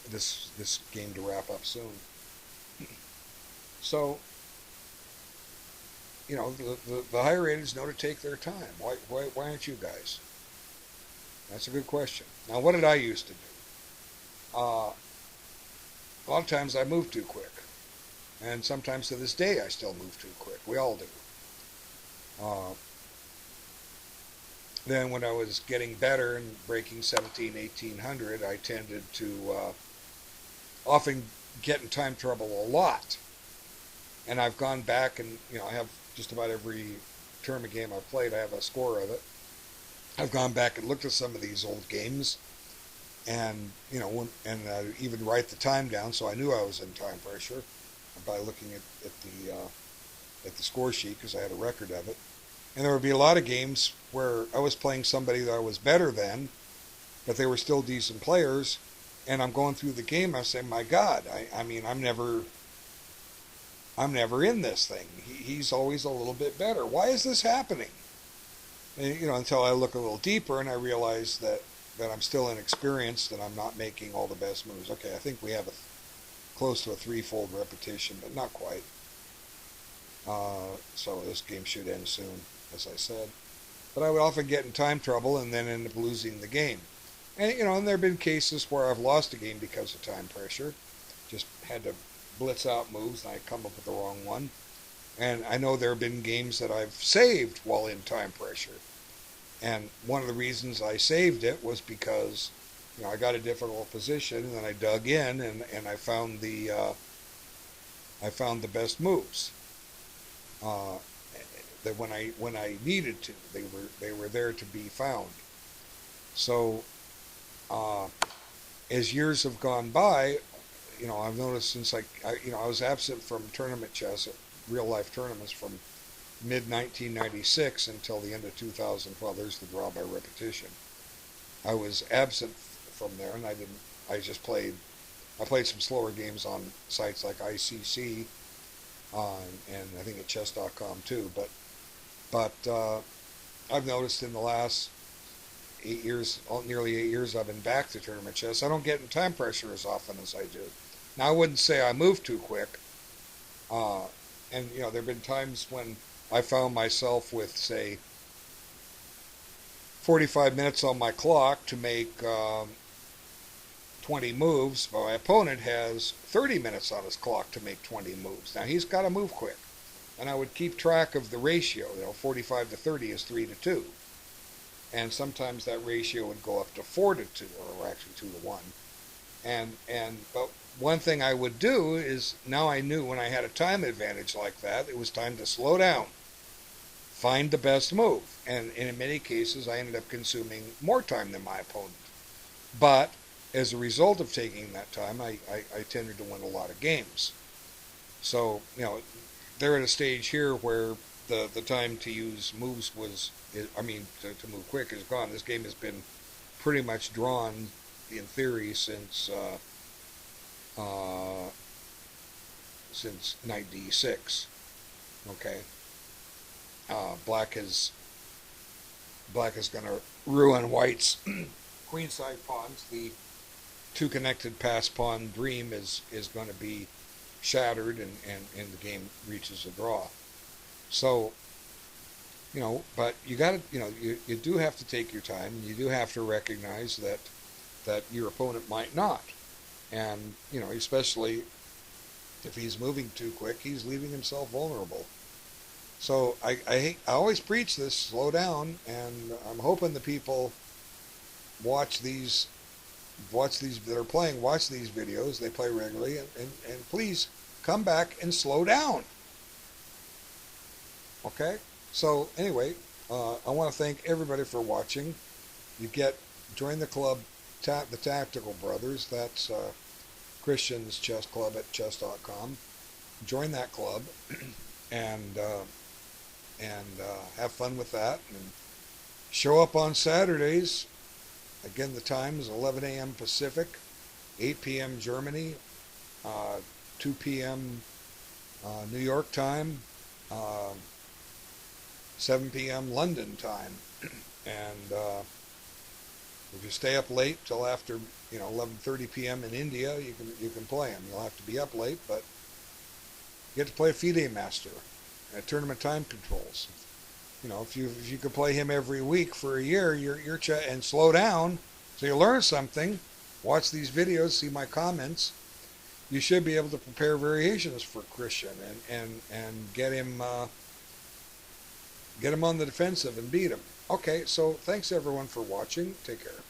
game to wrap up soon. So, the higher rateds know to take their time. Why aren't you guys? That's a good question. Now, what did I used to do? A lot of times I moved too quick. And sometimes to this day I still move too quick. We all do. then when I was getting better and breaking 17, 1800, I tended to often get in time trouble a lot. And I've gone back and, I have just about every tournament game I've played, I have a score of it. I've gone back and looked at some of these old games and, even write the time down so I knew I was in time pressure by looking at the score sheet because I had a record of it. And there would be a lot of games where I was playing somebody that I was better than, but they were still decent players. And I'm going through the game. I'm saying, my God, I mean, I'm never in this thing. He's always a little bit better. Why is this happening? And, until I look a little deeper and I realize that I'm still inexperienced and I'm not making all the best moves. Okay, I think we have close to a threefold repetition, but not quite. So this game should end soon, as I said. But I would often get in time trouble and then end up losing the game. And, and there have been cases where I've lost a game because of time pressure. Just had to blitz out moves and I come up with the wrong one. And I know there have been games that I've saved while in time pressure. And one of the reasons I saved it was because, I got a difficult position and then I dug in and I found the best moves. That when I needed to, they were there to be found. So as years have gone by, I've noticed since I was absent from tournament chess, real life tournaments, from mid 1996 until the end of 2012. There's the draw by repetition. I was absent from there, and I played some slower games on sites like ICC, and I think at chess.com too. But I've noticed in the last 8 years, nearly 8 years, I've been back to tournament chess. I don't get in time pressure as often as I do. Now, I wouldn't say I move too quick. And, there have been times when I found myself with, say, 45 minutes on my clock to make 20 moves, but my opponent has 30 minutes on his clock to make 20 moves. Now, he's got to move quick. And I would keep track of the ratio. 45 to 30 is 3 to 2. And sometimes that ratio would go up to 4 to 2, or actually 2 to 1. But one thing I would do is, now I knew when I had a time advantage like that, it was time to slow down, find the best move. And in many cases, I ended up consuming more time than my opponent. But as a result of taking that time, I tended to win a lot of games. So, they're at a stage here where the time to use moves to move quick is gone. This game has been pretty much drawn, in theory, since knight d6. Okay. Black is going to ruin white's queenside pawns. The two connected pass pawn dream is going to be shattered, and the game reaches a draw. So, but you got to, you do have to take your time, and you do have to recognize that your opponent might not. And, especially if he's moving too quick, he's leaving himself vulnerable. So I always preach this, slow down, and I'm hoping the people watch these that are playing, watch these videos, they play regularly, and please come back and slow down. Okay? So anyway, I want to thank everybody for watching. Join the club, the Tactical Brothers. That's Christian's chess club at chess.com. Join that club and have fun with that. And show up on Saturdays. Again, the time is 11 a.m. Pacific, 8 p.m. Germany, 2 p.m. New York time, 7 p.m. London time. And if you stay up late till after 11:30 p.m. in India, you can play them. You'll have to be up late, but you get to play a FIDE master at tournament time controls. If you could play him every week for a year, and slow down, so you learn something. Watch these videos, see my comments. You should be able to prepare variations for Christian and get him get them on the defensive and beat them. Okay, so thanks everyone for watching. Take care.